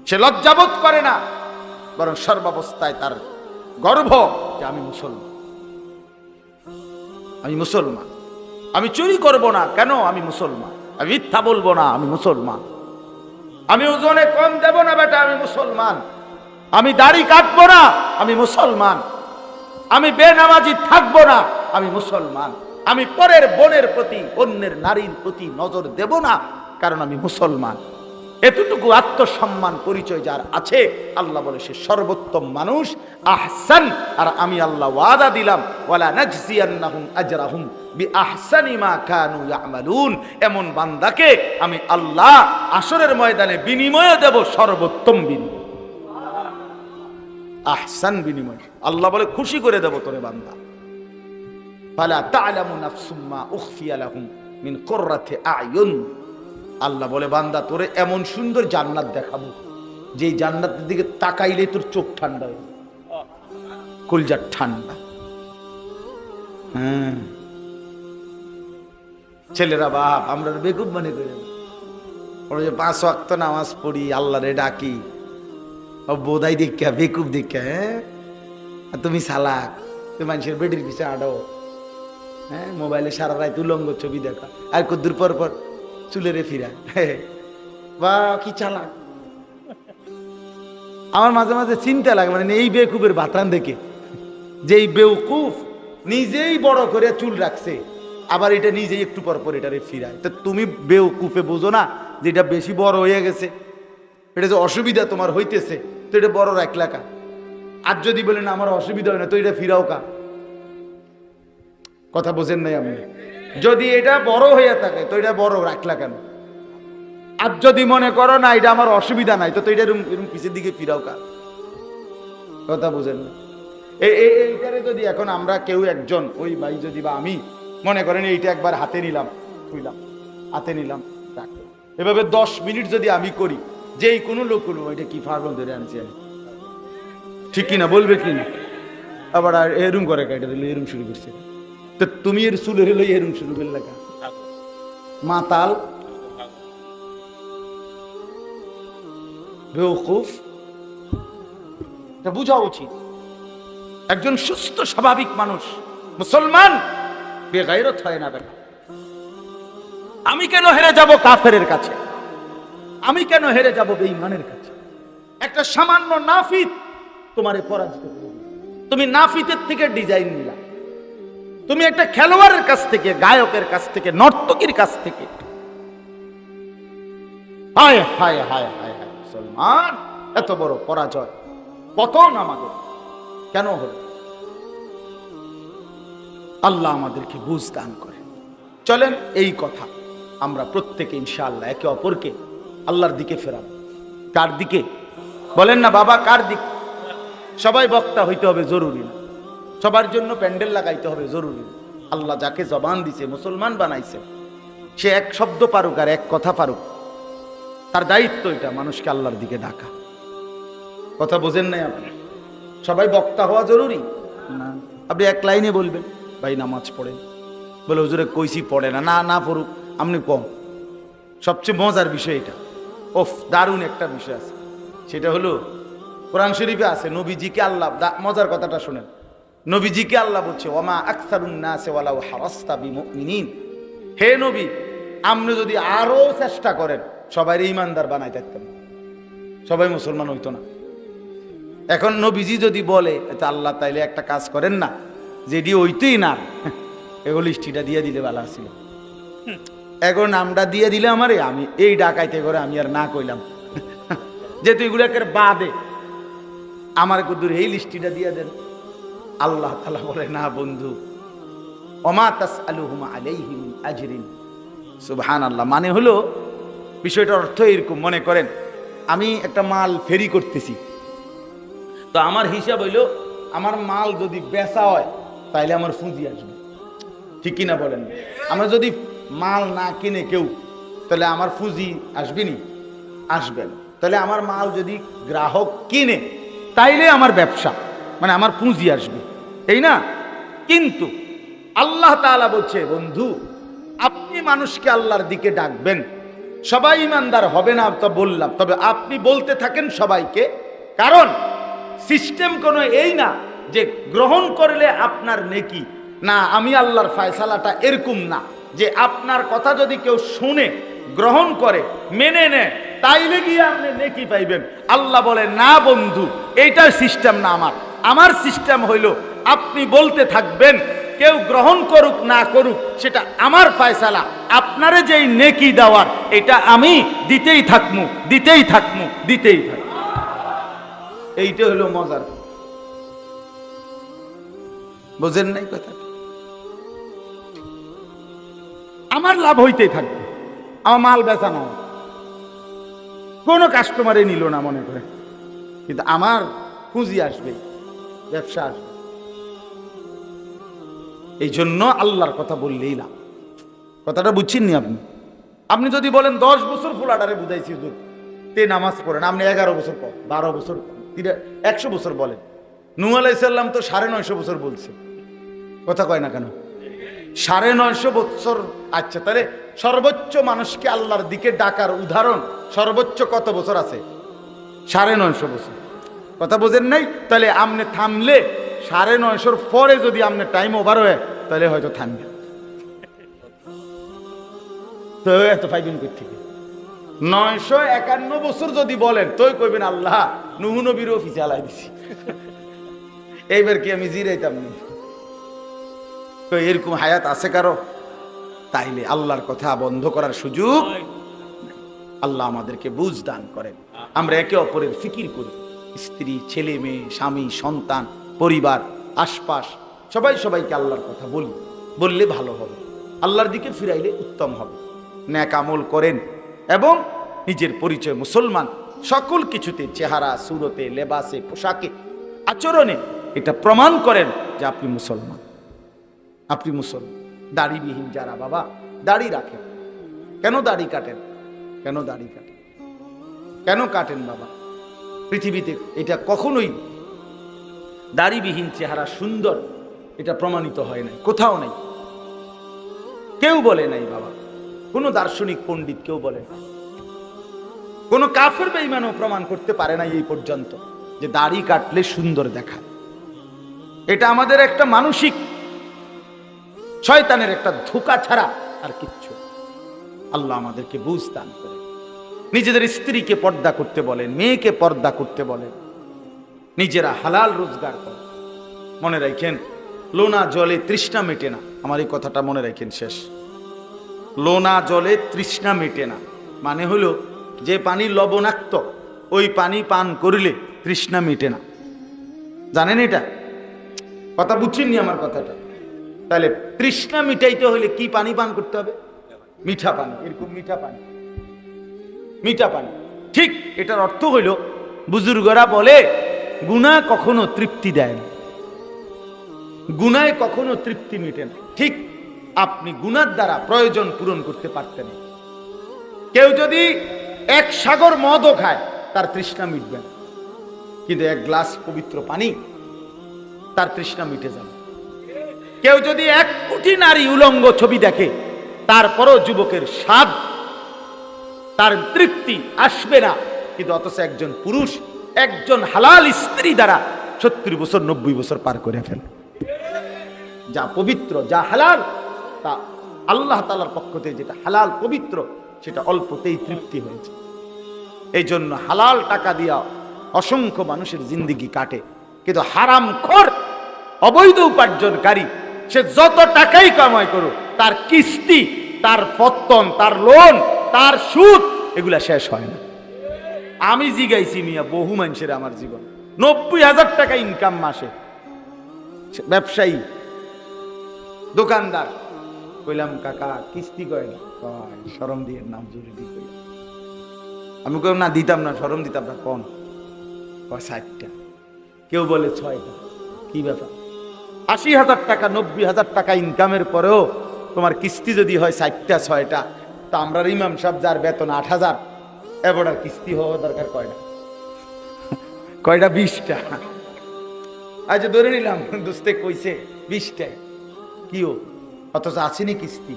সে লজ্জাবোধ করে না, বরং সর্বাবস্থায় তার গর্ব যে আমি মুসলমান, আমি মুসলমান, আমি চুরি করব না, কেন? আমি মুসলমান। আমি মিথ্যা বলবো না, আমি মুসলমান। আমি ওজনে কম দেব না বেটা, আমি মুসলমান। আমি দাড়ি কাটবো না, আমি মুসলমান। আমি বেনামাজি থাকবো না, আমি মুসলমান। আমি পরের বোনের প্রতি, অন্যের নারীর প্রতি নজর দেব না, কারণ আমি মুসলমান। এতটুকু আত্মসম্মান পরিচয় যার আছে, আল্লাহ বলে সে সর্বোত্তম মানুষ, আহসান। আর আমি আল্লাহ ওয়াদা দিলাম, ওয়ালা নাজজিয়ান্নাহুম আজরাহুম বিআহসানি মা কানু ইয়ামালুন, এমন বান্দাকে আমি আল্লাহ আসরের ময়দানে বিনিময় দেব, সর্বোত্তম বিনিময়, আহসান বিনিময়। আল্লাহ বলে খুশি করে দেব তোরে বান্দা। ফালা তা'লামু নাফসুম মা উখফিয়া লাহুম মিন কুররাতি আ'য়ুন, আল্লাহ বলে বান্দা তোরে এমন সুন্দর জান্নাত দেখাবো, যে জান্নাতের দিকে তাকাইলে তোর চোখ ঠান্ডা হয়ে, কলজা ঠান্ডা। হ্যাঁ, ছেলেরা বাপ আমরা বেকুব মনে করি, ওরা যে 5 ওয়াক্ত নামাজ পড়ি, আল্লাহরে ডাকি, বোধাই দেখা বেকুব দেখা। হ্যাঁ, তুমি চালাক, তুমি মানুষের বেডির পিছিয়ে আডো, হ্যাঁ, মোবাইলে সারা রাত উলঙ্গ ছবি দেখা, আর কদ্দুর পর পর চুলেরে ফিরা, বা কি চালাক। আমার মাঝে মাঝে চিন্তা লাগে, মানে এই বেকুবের বাতান দেখে, যে এই বেউকুফ নিজেই বড় করে চুল রাখছে, আবার এটা নিজেই একটু পর পর এটারে ফিরায়। তো তুমি বেউকুফে বোঝো না যে এটা বেশি বড় হয়ে গেছে, এটা যে অসুবিধা তোমার হইতেছে, তো এটা বড় রাখলা কা? আর যদি বলেন আমার অসুবিধা হয় না, তো এটা ফিরাও কা? কথা বোঝেন নাই আপনি? যদি এটা বড় হইয়া থাকে, তো এটা বড় রাখলা কেন? আর যদি মনে করো না এটা আমার অসুবিধা নাই, তো এটা এরকম পিছের দিকে ফিরাও কা? কথা বোঝেন না? এইটারে যদি এখন আমরা কেউ একজন, ওই ভাই যদি বা আমি মনে করেন এইটা একবার হাতে নিলাম, থুইলাম, হাতে নিলাম, রাখলাম, এভাবে 10 মিনিট যদি আমি করি, যেই কোনো লোক হলো এটা কি ফার্মল ধরে আনছি আমি, ঠিক কিনা বলবে কিনা? আবার আর এরুম করে কাটা দিল, এরুম শুরু করছে, তো তুমি এর চুলের হলো এরুম শুরু করলে কা? মাতাল, বেওকুফ, এটা বোঝা উচিত। একজন সুস্থ স্বাভাবিক মানুষ মুসলমান বেগায়রত হয় না বেটা। আমি কেন হেরে যাব কাফেরের কাছে? আমি কেন হেরে যাব বেঈমানের কাছে? একটা সামান্য নাফিত তোমারে পরাজিত করবে। তুমি নাফিতের থেকে ডিজাইন নিলা, তুমি একটা খেলোয়াড়ের কাছ থেকে, গায়কের কাছ থেকে, নর্তকীর কাছ থেকে। হায় হায় হায় হায় হায়, মুসলমান এত বড় পরাজয়, পতন আমাদের কেন হলো? আল্লাহ আমাদেরকে বুঝ দান করেন। চলেন এই কথা আমরা প্রত্যেকে ইনশাআল্লাহ একে অপরকে আল্লাহর দিকে ফেরাবো। কার দিকে বলেন না বাবা? কার দিকে? সবাই বক্তা হইতে হবে জরুরি না, সবার জন্য প্যান্ডেল লাগাইতে হবে জরুরি না। আল্লাহ যাকে জবান দিছে, মুসলমান বানাইছে, সে এক শব্দ পারুক আর এক কথা পারুক, তার দায়িত্ব এটা মানুষকে আল্লাহর দিকে ডাকা। কথা বোঝেন নাই আপনি? সবাই বক্তা হওয়া জরুরি না। আপনি এক লাইনে বলবেন ভাই নামাজ পড়েন, বলে হুজুরে কইছি পড়ে না, না না পড়ুক, আপনি কম। সবচেয়ে মজার বিষয় এটা, ওফ দারুণ একটা বিষয় আছে, সেটা হলো কোরআন শরীফে আছে নবীজিকে আল্লাহ, মজার কথাটা শুনেন, নবীজিকে আল্লাহ বলছে ওমা আকসারুন নাসি ওয়ালাউ হারাসতা বিমুমিনিন, হে নবী আপনি যদি আরো চেষ্টা করেন সবাই ঈমানদার বানাই থাকতেন, সবাই মুসলমান হইতো না। এখন নবীজি যদি বলে আল্লাহ তাইলে একটা কাজ করেন না, যেটি হইতোই না, এগুলো লিস্টিটা দিয়ে দিলে ভালো ছিল। এখন নামটা দিয়ে দিলে আমারে, আমি এই ডাকাইতে করে আমি আর না কইলাম, যেহেতু এগুলো একের বাদে আমার কুদুর এই লিস্টিটা দিয়ে দেন। আল্লাহ তাআলা বলে না বন্ধু, ওমা তাসআলুহুম আলাইহি মিন আজরিন, সুবহানাল্লাহ। মানে হলো বিষয়টার অর্থ এরকম, মনে করেন আমি একটা মাল ফেরি করতেছি, তো আমার হিসাব হইলো আমার মাল যদি বেচা হয় তাইলে আমার পুঁজি আসবে, ঠিক কিনা বলেন? আমরা যদি মাল না কিনে কেউ, তাহলে আমার পুঁজি আসবে নি? আসবে না। তাহলে আমার মাল যদি গ্রাহক কিনে তাইলে আমার ব্যবসা, মানে আমার পুঁজি আসবে, তাই না? কিন্তু আল্লাহ তাআলা বলছে, বন্ধু আপনি মানুষকে আল্লাহর দিকে ডাকবেন, সবাই ইমানদার হবে না তো বললাম, তবে আপনি বলতে থাকেন সবাইকে, কারণ সিস্টেম কোনো এই না যে গ্রহণ করলে আপনার নেকি, না, আমি আল্লাহর ফয়সালাটা এরকম না যে আপনার কথা যদি কেউ শুনে গ্রহণ করে মেনে নেয় তাইলে গিয়ে আপনি নেকি পাইবেন। আল্লাহ বলে, না বন্ধু, এইটার সিস্টেম না আমার সিস্টেম হইল আপনি বলতে থাকবেন, কেউ গ্রহণ করুক না করুক সেটা আমার ফয়সালা, আপনারে যেই নেকি দেওয়ার এটা আমি দিতেই থাকমু, দিতেই থাকমু, দিতেই থাকমু। এইটা হলো মজার, বুঝেন নাই কথা? আমার লাভ হইতেই থাকবে, আমার মাল বেচানো, কোনো কাস্টমারে নিল না মনে করে, কিন্তু আমার পুঁজি আসবে, ব্যবসা আসবে। এই জন্য আল্লাহর কথা বললেই লাভ। কথাটা বুঝছেননি আপনি? আপনি যদি বলেন 10 বছর ফুলাডারে বুঝাইছি হুজুর, তে নামাজ পড়েন, আপনি 11 বছর পর, 12 বছর, 100 বছর বলেন। নূহ আলাইহিস সালাম তো 950 বছর বলছে, কথা কয় না কেন? 950 বছর। আচ্ছা, তাহলে সর্বোচ্চ মানুষকে আল্লাহর দিকে ডাকার উদাহরণ সর্বোচ্চ কত বছর আছে? 950 বছর। কথা বোঝেন নাই? তাহলে আপনি থামলে 950 পরে যদি আপনি টাইম ওভার হয় তাহলে হয়তো থামবে, তো এত পাইবেন কই থেকে? 951 বছর যদি বলেন তোই কইবেন আল্লাহ নূহ নবীর অফিসে আলাই দিছি, এইবার কি আমি জিরাইতাম না? তো এরকম হায়াত আছে কারো? তাইলে আল্লাহর কথা বন্ধ করার সুযোগ। আল্লাহ আমাদেরকে বুঝ দান করেন, আমরা একে অপরের ফিকির করি, স্ত্রী, ছেলে মেয়ে, স্বামী, সন্তান, পরিবার, আশপাশ সবাই সবাইকে আল্লাহর কথা বলি, বললে ভালো হবে, আল্লাহর দিকে ফিরাইলে উত্তম হবে। নেক আমল করেন এবং নিজের পরিচয় মুসলমান সকল কিছুতে, চেহারা, সুরতে, লেবাসে, পোশাকে, আচরণে এটা প্রমাণ করেন যে আপনি মুসলমান, আপনি মুসলমান। দাড়িবিহীন যারা বাবা দাড়ি রাখেন, কেন দাড়ি কাটেন? কেন দাড়ি কাটেন? কেন কাটেন বাবা? পৃথিবীতে এটা কখনোই দাড়িবিহীন চেহারা সুন্দর এটা প্রমাণিত হয় নাই, কোথাও নাই, কেউ বলে নাই বাবা, কোন দার্শনিক পণ্ডিত কেউ বলে না, কোন কাফের বেঈমানও প্রমাণ করতে পারে না এই পর্যন্ত যে দাড়ি কাটলে সুন্দর দেখায়। এটা আমাদের একটা মানসিক শয়তানের একটা ধোঁকা ছাড়া আর কিচ্ছু। আল্লাহ আমাদেরকে বুঝ দান করে। নিজেদের স্ত্রীকে পর্দা করতে বলেন, মেয়েকে পর্দা করতে বলেন, নিজেরা হালাল রোজগার করে। মনে রাখেন, লোনা জলে তৃষ্ণা মেটে না। আমার এই কথাটা মনে রাখেন, শেষ। লোনা জলে তৃষ্ণা মেটে না মানে হলো যে পানি লবণাক্ত ওই পানি পান করলে তৃষ্ণা মেটে না। জানেন এটা? কথা বুঝছেননি আমার কথাটা? তাহলে তৃষ্ণা মিটাইতে হলে কি পানি পান করতে হবে? মিঠা পানি, এরকম মিঠা পানি, মিঠা পানি। ঠিক এটার অর্থ হইল, বুজুর্গরা বলে গুনাহ কখনো তৃপ্তি দেয় না, গুনায় কখনো তৃপ্তি মিটে না। ঠিক আপনি গুনার দ্বারা প্রয়োজন পূরণ করতে পারতেন। কেউ যদি 1 সাগর মদও খায় তার তৃষ্ণা মিটবে না, কিন্তু 1 গ্লাস পবিত্র পানি তার তৃষ্ণা মিটে যাবে। কেউ যদি 1 কোটি নারী উলঙ্গ ছবি দেখে তারপরও যুবকের স্বাদ, তার তৃপ্তি আসবে না, কিন্তু অথচ একজন পুরুষ একজন হালাল স্ত্রী দ্বারা 70 বছর 90 বছর পার করে ফেলে। যা পবিত্র, যা হালাল, তা আল্লাহ তাআলার পক্ষ থেকে যেটা হালাল পবিত্র সেটা অল্পতেই তৃপ্তি হয়েছে। এই জন্য হালাল টাকা দিয়া অসংখ্য মানুষের জিন্দেগি কাটে, কিন্তু হারামখোর অবৈধ উপার্জনকারী সে যত টাকাই কামাই করুক তার কিস্তি, তার পত্তন, তার লোন, তার সুদ এগুলা শেষ হয় না। আমি জিগাইছি মিয়া বহু মানুষের আমার জীবন 90,000 টাকা ইনকাম মাসে, ব্যবসায়ী, দোকানদার, কইলাম কাকা কিস্তি কয় না, শরম দিয়ে নাম জরুরি কই। আমি কইলাম না দিতাম না, শরম দিতাম না, কোন 60টা, কেউ বলে 6টা। কি ব্যাপার? 80,000 টাকা 90,000 টাকা ইনকামের পরেও তোমার কিস্তি যদি হয় 60টা 6টা, তা আমরা ইমাম সাহেব যার বেতন 8,000, এবার কিস্তি হওয়া দরকার কয়টা? 20টা। আজ ধরে নিলাম দোস্তে কইছে 20টায়, কিও অথচ আসেনি কিস্তি।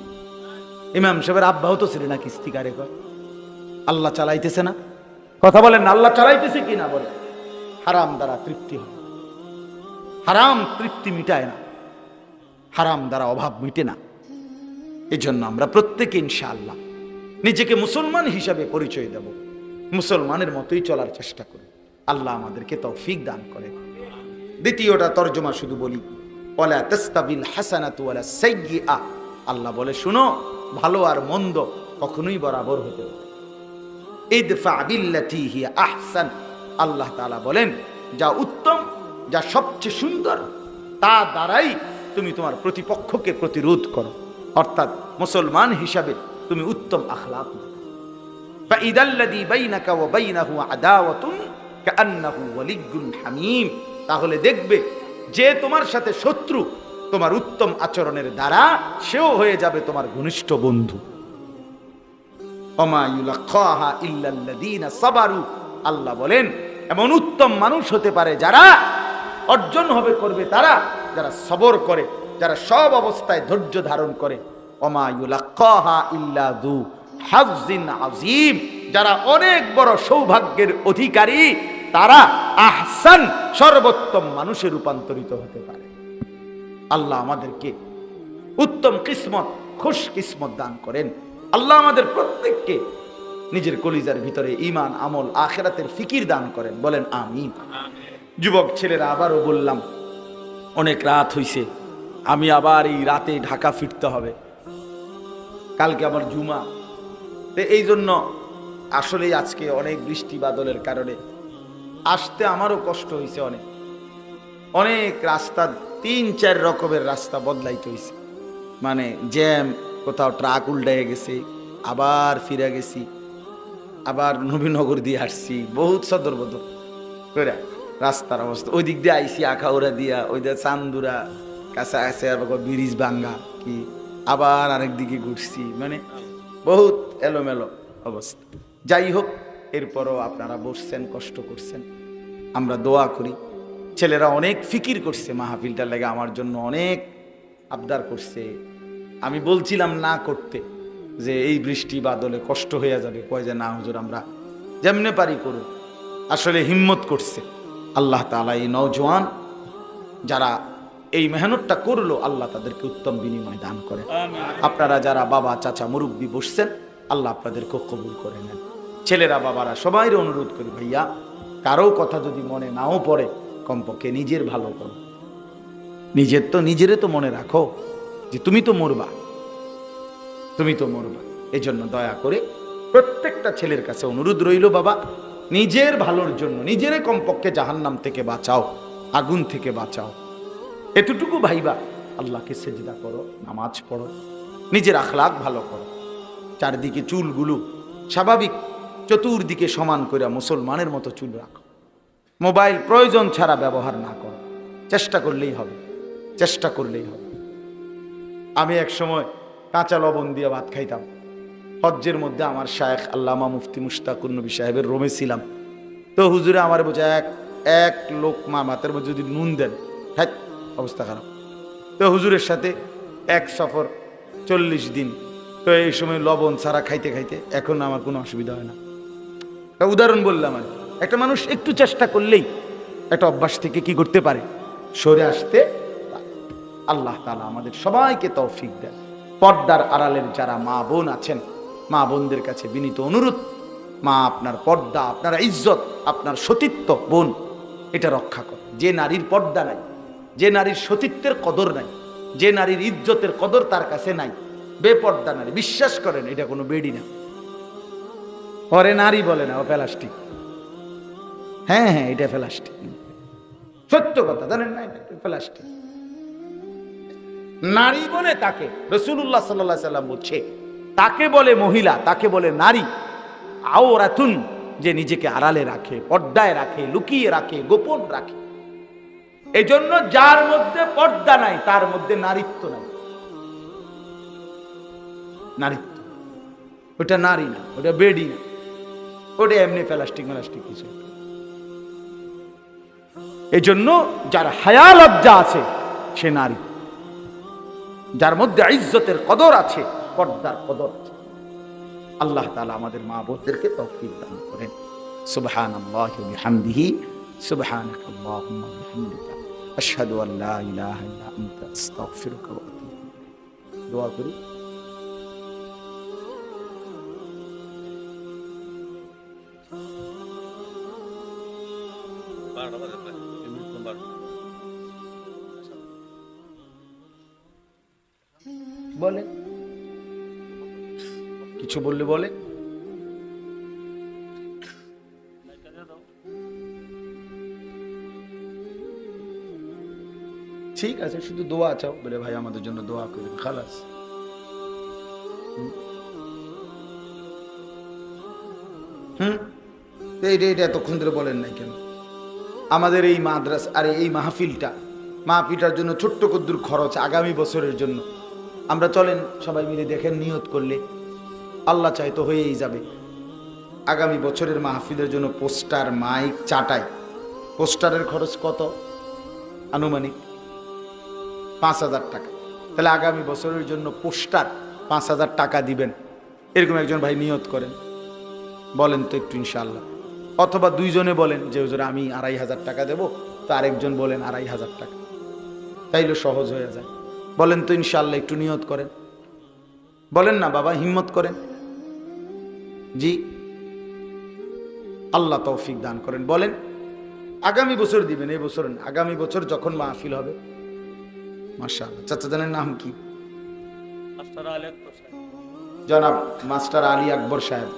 ইমাম সাহেবের আব্বাও তো ছিল না কিস্তি কারে কয়? আল্লাহ চালাইতেছে না? কথা বলেন না, আল্লাহ চালাইতেছে কিনা বলে? হারাম দ্বারা তৃপ্তি হয়, হারাম তৃপ্তি মিটায় না, হারাম দ্বারা অভাব মিটে না। এই জন্য আমরা প্রত্যেকে ইনশাআল্লাহ নিজেকে মুসলমান হিসাবে পরিচয় দেব, মুসলমানের মতোই চলার চেষ্টা করি। আল্লাহ আমাদেরকে তৌফিক দান করে। দ্বিতীয়টা তর্জমা শুধু বলি, ওয়ালা তাস্তাবিল হাসানাতু ওয়ালা সাইয়্যিআ। আল্লাহ বলে শুনো, ভালো আর মন্দ কখনোই বরাবর হতে পারে। ইদফা বিল্লাতি হিয়া আহসান। আল্লাহ তাআলা বলেন যা উত্তম, যা সবচেয়ে সুন্দর, তা দ্বারাই তুমি তোমার প্রতিপক্ষকে প্রতিরোধ করো। অর্থাৎ মুসলমান হিসাবে তুমি উত্তম আখলাক। ফাইদাল্লাযী বাইনাকা ওয়া বাইনাহু আদাওয়াতুন কাআন্নাহু ওয়ালিয়্যুন হামীম। তাহলে দেখবে যে তোমার সাথে শত্রু, তোমার উত্তম আচরণের দ্বারা সেও হয়ে যাবে তোমার ঘনিষ্ঠ বন্ধু। ওমা ইউলাক্কাহা ইল্লাল্লাযীনা সাবারু। আল্লাহ বলেন এমন উত্তম মানুষ হতে পারে যারা অর্জন হবে করবে তারা, যারা সবর করে, যারা সব অবস্থায় ধৈর্য ধারণ করে। ওমা ইউলাক্কাহা ইল্লা যু হাযযিন আযীম। যারা অনেক বড় সৌভাগ্যের অধিকারী, তারা আহসান সর্বোত্তম মানুষে রূপান্তরিত হতে পারে। আল্লাহ আমাদেরকে উত্তম কিসমত, খুশ কিসমত দান করেন। আল্লাহ আমাদের প্রত্যেককে নিজের কলিজার ভিতরে ঈমান, আমল, আখিরাতের ফিকির দান করেন। বলেন আমিন। যুবক ছেলেরা, আবারও বললাম অনেক রাত হইছে, আমি আবার এই রাতে ঢাকা ফিরতে হবে, কালকে আমার জুমা। এই জন্য আসলে আজকে অনেক বৃষ্টি বাদলের কারণে আসতে আমারও কষ্ট হয়েছে। অনেক রাস্তা, 3-4 রকমের রাস্তা বদলাইতে হয়েছে। মানে জ্যাম, কোথাও ট্রাক উল্টাইয়া গেছে, আবার ফিরে গেছি, আবার নবীনগর দিয়ে আসছি, বহুত সদর বদর করে রাস্তার অবস্থা। ওই দিক দিয়ে আইসি আখাউড়া দিয়া, ওই দিকে চান্দুরা কাছে আছে, ব্রিজ ভাঙ্গা কি, আবার আরেক দিকে ঘুরছি, মানে বহুত এলোমেলো অবস্থা। যাই হোক, এরপরও আপনারা বসছেন, কষ্ট করছেন, আমরা দোয়া করি। ছেলেরা অনেক ফিকির করছে মাহফিলটার লাগে, আমার জন্য অনেক আবদার করছে। আমি বলছিলাম না করতে, যে এই বৃষ্টি বাদলে কষ্ট হয়ে যাবে, কয় যে না হুজুর, আমরা যেমনে পারি করুন। আসলে হিম্মত করছে আল্লাহ তাআলা। এই নওজোয়ান যারা এই মেহনতটা করলো, আল্লাহ তাদেরকে উত্তম বিনিময় দান করে। আপনারা যারা বাবা, চাচা, মুরব্বী বসছেন, আল্লাহ আপনাদেরকে কবুল করে নেন। ছেলেরা, বাবারা, সবাই অনুরোধ করি, ভাইয়া কারো কথা যদি মনে নাও পড়ে, কমপক্ষে নিজের ভালো করো। নিজেরে তো মনে রাখো যে তুমি তো মরবা, তুমি তো মরবা। এজন্য দয়া করে প্রত্যেকটা ছেলের কাছে অনুরোধ রইল, বাবা নিজের ভালোর জন্য নিজেরে কমপক্ষে জাহান্নাম থেকে বাঁচাও, আগুন থেকে বাঁচাও। এতটুকু ভাইবা আল্লাহকে সেজদা করো, নামাজ পড়ো, নিজের আখলাক ভালো করো। চারদিকে চুলগুলো স্বাভাবিক, চতুর্দিকে সমান করে মুসলমানের মতো চুল রাখো। মোবাইল প্রয়োজন ছাড়া ব্যবহার না করো, চেষ্টা করলেই হবে, চেষ্টা করলেই হবে। আমি এক সময় কাঁচা লবণ দিয়ে ভাত খাইতাম। হজ্জের মধ্যে আমার শায়েখ আল্লামা মুফতি মুশতাকুর নবী সাহেবের রোমে ছিলাম। তো হুজুরে আমার বোঝা এক লোকমা ভাতের মধ্যে যদি নুন দেন, হ্যাঁ অবস্থা খারাপ। তো হুজুরের সাথে এক সফর 40 দিন। তো এই সময় লবণ ছাড়া খাইতে খাইতে এখন আমার কোনো অসুবিধা হয় না। উদাহরণ বললাম, আর একটা মানুষ একটু চেষ্টা করলেই একটা অভ্যাস থেকে কি করতে পারে, সরে আসতে পারে। আল্লাহ তাআলা আমাদের সবাইকে তৌফিক দেন। পর্দার আড়ালের যারা মা বোন আছেন, মা বোনদের কাছে বিনীত অনুরোধ, মা আপনার পর্দা, আপনার ইজ্জত, আপনার সতীত্ব, বোন এটা রক্ষা করে। যে নারীর পর্দা নাই, যে নারীর সতীত্বের কদর নাই, যে নারীর ইজ্জতের কদর তার কাছে নাই, বেপর্দা নারী, বিশ্বাস করেন এটা কোনো বেডি না, ওরে নারী বলে না, ও প্লাস্টিক। হ্যাঁ হ্যাঁ, এটা প্লাস্টিক, সত্য কথা, জানেন না, এটা প্লাস্টিক। নারী বলে তাকে রাসূলুল্লাহ সাল্লাল্লাহু আলাইহি সাল্লাম বলছে, তাকে বলে মহিলা, তাকে বলে নারী। আওরাতুন, যে নিজেকে আড়ালে রাখে, পর্দায় রাখে, লুকিয়ে রাখে, গোপন রাখে। এজন্য যার মধ্যে পর্দা নাই তার মধ্যে নারীত্ব নাই। নারীত্ব ওটা নারী না, ওটা বেডি না, ওটা এমনি প্লাস্টিক কিছু। এজন্য যার হায়া লজ্জা আছে সে নারী, যার মধ্যে ইজ্জতের কদর আছে, পর্দার কদর আছে। আল্লাহ তাআলা আমাদের মা বোনদেরকে তৌফিক দান করেন। সুবহানাল্লাহি ওয়া বিহামদিহি, সুবহানাকাল্লাহুম্মা ওয়া বিহামদিকা, আশহাদু আল লা ইলাহা ইল্লা আনতা, আস্তাগফিরুকা ওয়া আতুবু ইলাইক। দোয়া করি। বলে কিছু বললে বলে। ঠিক আছে, শুধু দোয়া চাও, বলে ভাই আমাদের জন্য দোয়া করি, খালাস। এইটা এতক্ষণ ধরে বলেন নাই কেন? আমাদের এই মাদ্রাসা আর এই মাহফিলটার জন্য ছোট্ট কদ্দুর খরচ আগামী বছরের জন্য আমরা চলেন সবাই মিলে দেখেন, নিয়ত করলে আল্লাহ চাই তো হয়েই যাবে। আগামী বছরের মাহফিলের জন্য পোস্টার, মাইক, চাটাই, পোস্টারের খরচ কত? আনুমানিক 5,000 টাকা। তাহলে আগামী বছরের জন্য পোস্টার 5,000 টাকা দিবেন, এরকম একজন ভাই নিয়ত করেন, বলেন তো একটু ইনশাআল্লাহ। অথবা দুইজনে বলেন যে হুজুর আমি 2,500 টাকা দেব, তো আরেকজন বলেন 2,500 টাকা, তাইলে সহজ হয়ে যায়। বলেন তো ইনশাআল্লাহ, একটু নিয়ত করেন, বলেন না বাবা, হিম্মত করেন। জি, আল্লাহ তৌফিক দান করেন। বলেন আগামী বছর দিবেন, এই বছর না, আগামী বছর যখন মাহফিল হবে। মাশাআল্লাহ। চাচা জানেন নাম কি? জনাব মাস্টার আলী আকবর সাহেব,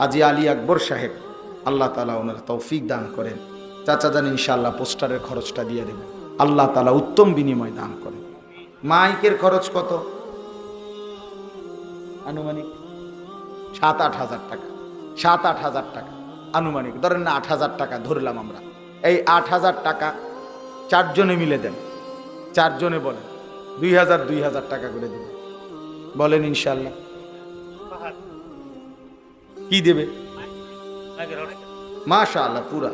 হাজী আলী আকবর সাহেব, আল্লাহ তাআলা ওনার তৌফিক দান করেন। চাচা জান ইনশাআল্লাহ পোস্টারের খরচটা দিয়ে দেবেন, আল্লাহ তাআলা উত্তম বিনিময় দান করেন। মাইকের খরচ কত? আনুমানিক 7-8 হাজার টাকা, 7-8 হাজার টাকা আনুমানিক, ধরেন না 8 হাজার টাকা ধরলাম আমরা। এই 8 হাজার টাকা 4 জনে মিলে দেন, 4 জনে বলেন 2,000 টাকা করে দেবেন, বলেন ইনশাআল্লাহ। কি দেবে? মাশাআল্লাহ পুরা।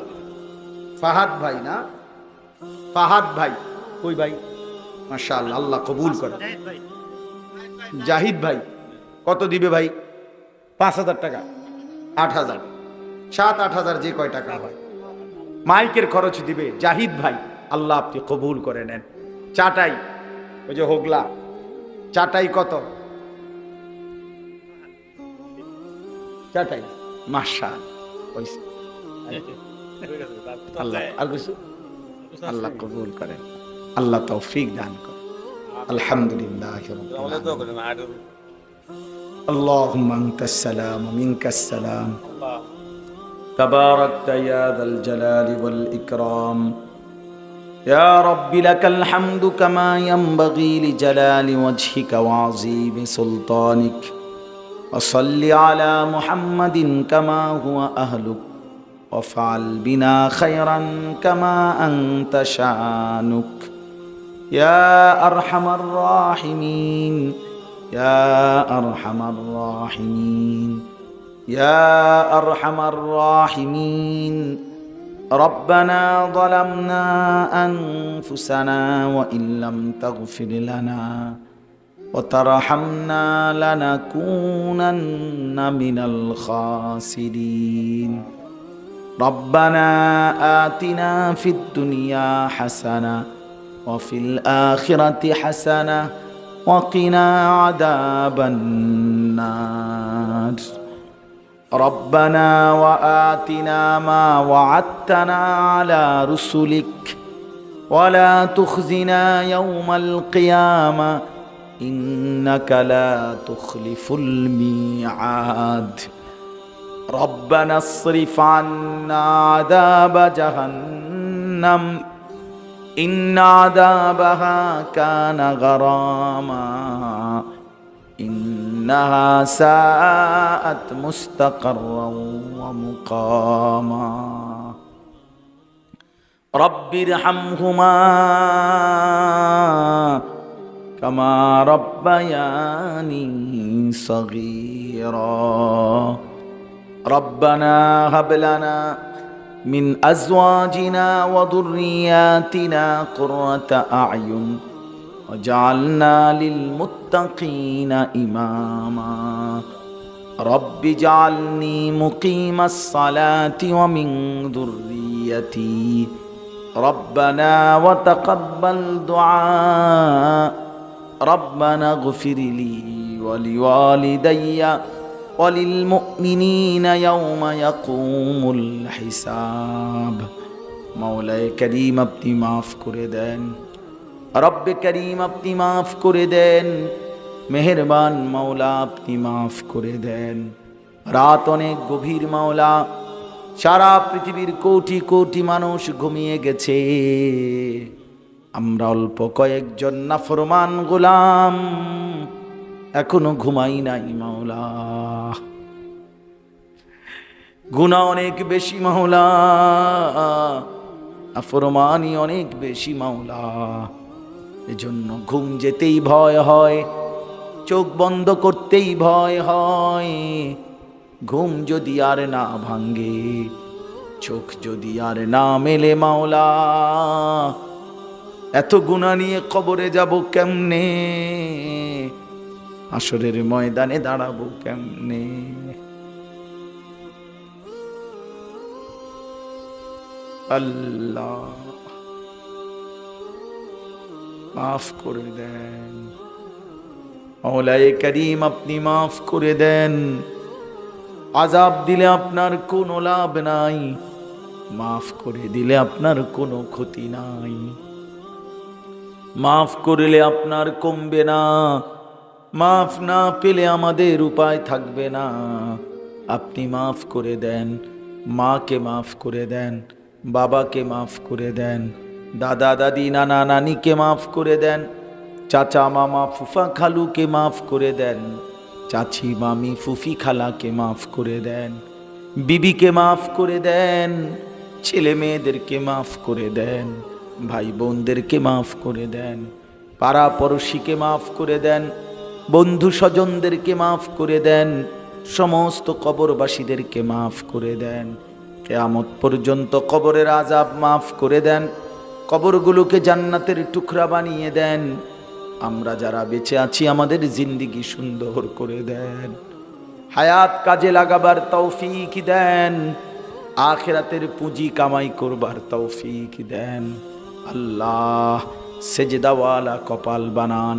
ফাহাদ ভাই না? ফাহাদ ভাই কই ভাই? মাশাআল্লাহ, আল্লাহ কবুল করে। জাহিদ ভাই কত দিবে ভাই? 5,000 টাকা, 8,000, 7-8 হাজার, যে কয় টাকা হয়। মাইকের খরচ দিবে জাহিদ ভাই, আল্লাহ আপনি কবুল করে নেন। চাটাই, ওই যে হোগলা চাটাই কত? চাটাই মাশাআল্লাহ, আল্লাহ আর কিছু? আল্লাহ কবুল করেন, আল্লাহ তৌফিক দান করেন। আলহামদুলিল্লাহ। اللهم أنت السلام ومنك السلام، تباركت يا ذا الجلال والإكرام. يا رب لك الحمد كما ينبغي لجلال وجهك وعظيم سلطانك. وصل على محمد كما هو أهلك، وافعل بنا خيرا كما أنت شانك. يا أرحم الراحمين، يا أرحم الراحمين، يا أرحم الراحمين. ربنا ظلمنا أنفسنا وإن لم تغفر لنا وترحمنا لنكونن من الخاسرين. ربنا آتنا في الدنيا حسنة وفي الآخرة حسنة وقنا عذاب النار. ربنا وآتنا ما وعدتنا على رسلك ولا تخزنا يوم القيامة إنك لا تخلف الميعاد. ربنا اصرف عنا عذاب جهنم ইন্না আযাবাহা কানা গারামা ইন্নাহা সাআত মুস্তাকাররান ওয়া মুকামা রব্বিরহামহুমা কামা রব্বায়ানি সগীরা রব্বানা হাব লানা মিন আজওয়াজিনা ওয়া যুররিয়াতিনা কুররাতা আ'য়ুন ওয়াজআলনা লিল মুত্তাকিনা ইমামা রব্বি জাআলনি মুকিমাস সালাতি ওয়া মিন যুররিয়াতি রব্বানা ওয়া তাকাব্বাল দুআ রব্বানা ইগফির লি ওয়া লিওয়ালিদাইয়া ওয়া লিল মুমিনিনা ইয়াওমা ইয়াকুমুল হিসাব। মাওলায়ে করিম আপনি মাফ করে দেন, রব্বে করিম আপনি মাফ করে দেন, মেহেরবান মাওলা আপনি মাফ করে দেন। রাত অনেক গভীর মাওলা, সারা পৃথিবীর কোটি কোটি মানুষ ঘুমিয়ে গেছে, আমরা অল্প কয়েকজন নাফরমান গোলাম এখনো ঘুমাই নাই মাওলা। গুনাহ অনেক বেশি মাওলা, নাফরমানি অনেক বেশি মাওলা, এজন্য ঘুম যেতেই ভয় হয়, চোখ বন্ধ করতেই ভয় হয়। ঘুম যদি আর না ভাঙ্গে, চোখ যদি আর না মেলে মাওলা, এত গুনাহ নিয়ে কবরে যাব কেমনে, হাসরের ময়দানে দাঁড়াবো কেমনে। আল্লাহ মাফ করে দেন, মাওলায়ে করিম আপনি মাফ করে দেন। আযাব দিলে আপনার কোনো লাভ নাই, মাফ করে দিলে আপনার কোনো ক্ষতি নাই। মাফ করলে আপনার কমবে না, মাফ না পেলে আমাদের উপায় থাকবে না। আপনি মাফ করে দেন, মাকে মাফ করে দেন, বাবাকে মাফ করে দেন, দাদা দাদি নানা নানিকে মাফ করে দেন, চাচা মামা ফুফা খালুকে মাফ করে দেন, চাচি মামি ফুফি খালাকে মাফ করে দেন, বিবিকে মাফ করে দেন, ছেলে মেয়েদেরকে মাফ করে দেন, ভাই বোনদেরকে মাফ করে দেন, পাড়া পড়শিকে মাফ করে দেন, বন্ধু স্বজনদেরকে মাফ করে দেন, সমস্ত কবরবাসীদেরকে মাফ করে দেন। কিয়ামত পর্যন্ত কবরের আযাব মাফ করে দেন, কবরগুলোকে জান্নাতের টুকরা বানিয়ে দেন। আমরা যারা বেঁচে আছি আমাদের জিন্দেগি সুন্দর করে দেন, হায়াত কাজে লাগাবার তৌফিক দেন, আখিরাতের পুঁজি কামাই করবার তৌফিক দেন। আল্লাহ সেজদাওয়ালা কপাল বানান,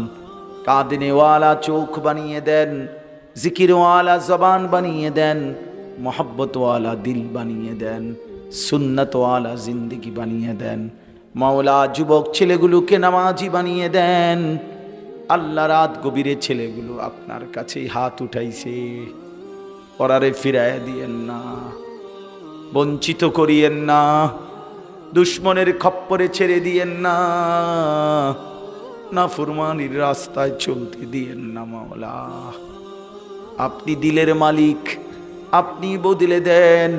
কাঁদনেওয়ালা চোখ বানিয়ে দেন, জিকিরওয়ালা জবান বানিয়ে দেন, মোহব্বতওয়ালা দিল বানিয়ে দেন, সুন্নতওয়ালা জিন্দেগি বানিয়ে দেন। মাওলা যুবক ছেলেগুলোকে নামাজি বানিয়ে দেন। আল্লাহ রাত গভীরে ছেলেগুলো আপনার কাছেই হাত উঠাইছে, পরারে ফিরাইয়া দিয়েন না, বঞ্চিত করিয়েন না, দুশ্মনের খপ্পরে ছেড়ে দিয়েন না, নাফরমানির রাস্তায় চলতে দিয়েন না মাওলা। আপনি দিলের মালিক, আপনি বদলে দেন,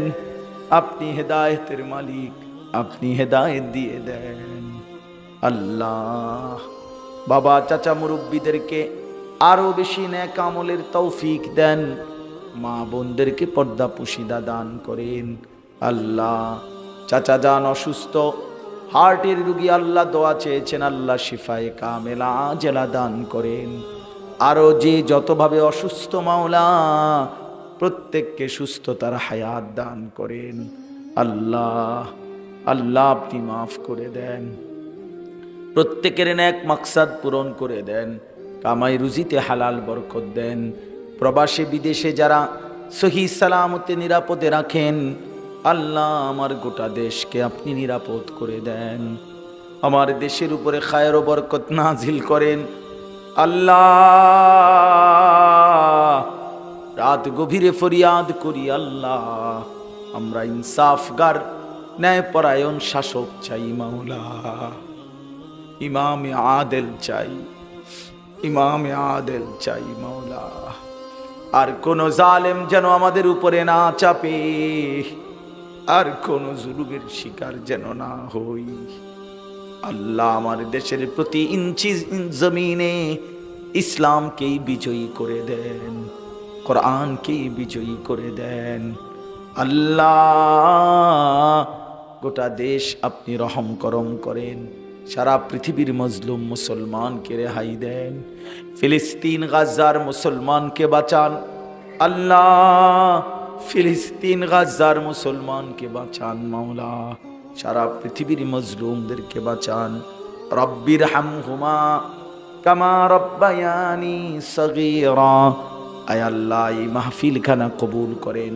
আপনি হেদায়েতের মালিক, আপনি হেদায়েত দিয়ে দেন। আল্লাহ বাবা চাচা মুরব্বীদেরকে আরো বেশি নেক আমলের তৌফিক দেন, মা বোনদেরকে পর্দা পুশিদা দান করেন। আল্লাহ চাচা যান অসুস্থ, হার্টের রোগী, আল্লাহ দোয়া চেয়েছেন, আল্লাহ শিফায়ে কামেলা আজেলা দান করেন। আরো যে যতভাবে অসুস্থ মাওলা প্রত্যেককে সুস্থতার হায়াত দান করেন। আল্লাহ আল্লাহ আপনি মাফ করে দেন, প্রত্যেকের নেক মাকসাদ পূরণ করে দেন, কামাই রুজিতে হালাল বরকত দেন। প্রবাসে বিদেশে যারা সহি সালামতে নিরাপদে রাখেন, আল্লাহ আমার গোটা দেশকে আপনি নিরাপদ করে দেন, আমার দেশের উপরে খায়ের ও বরকত নাজিল করেন। আল্লাহ রাত গভীরে ফরিয়াদ করি, আল্লাহ আমরা ইনসাফগার ন্যায়পরায়ণ শাসক চাই মাওলা। ইমামে আদেল চাই, ইমামে আদেল চাই মাওলা। আর কোন জালেম যেন আমাদের উপরে না চাপে, আর কোন জুলুমের শিকার যেন না হই। আল্লাহ আমার দেশের প্রতি ইঞ্চি জমিনে ইসলামকেই বিজয়ী করে দেন, কোরআনকেই বিজয়ী করে দেন। আল্লাহ গোটা দেশ আপনি রহম করম করেন, সারা পৃথিবীর মজলুম মুসলমানকে রেহাই দেন। ফিলিস্তিন গাজার মুসলমানকে বাঁচান আল্লাহ, ফিলিস্তিন গাজার মুসলমানকে বাঁচান মাওলা। সারা পৃথিবীর মজলুমদেরকে বাঁচান। রব্বির হামহুমা কামা রব্বায়ানি সগীরা। আয় আল্লাহ এই মাহফিল খানা কবুল করেন।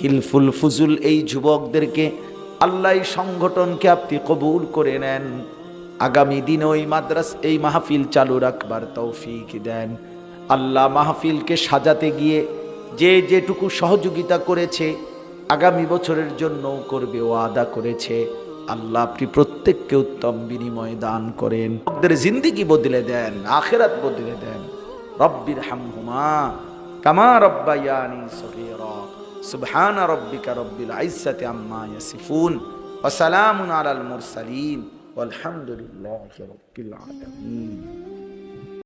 হিলফুল ফুজুল এই যুবকদেরকে আল্লাহ এই সংগঠনকে আপনি কবুল করে নেন। আগামী দিনে ওই এই মাহফিল চালু রাখবার তৌফিক দেন আল্লাহ। মাহফিলকে সাজাতে গিয়ে যে যেটুকু সহযোগিতা করেছে, আগামী বছরের জন্য করবে ওয়াদা করেছে, আল্লাহ আপনি প্রত্যেককে উত্তম বিনিময় দান করেন। ওদের জিন্দেগি বদলে দেন, আখিরাত বদলে দেন। রব্বির হামহুমা কামা রব্বায়ানি সগীরা। সুবহানা রব্বিকা রব্বিল ইজ্জাতি আম্মা ইয়াসিফুন ওয়া সালামুন আলাল মুরসালিন ওয়ালহামদুলিল্লাহি রাব্বিল আলামিন।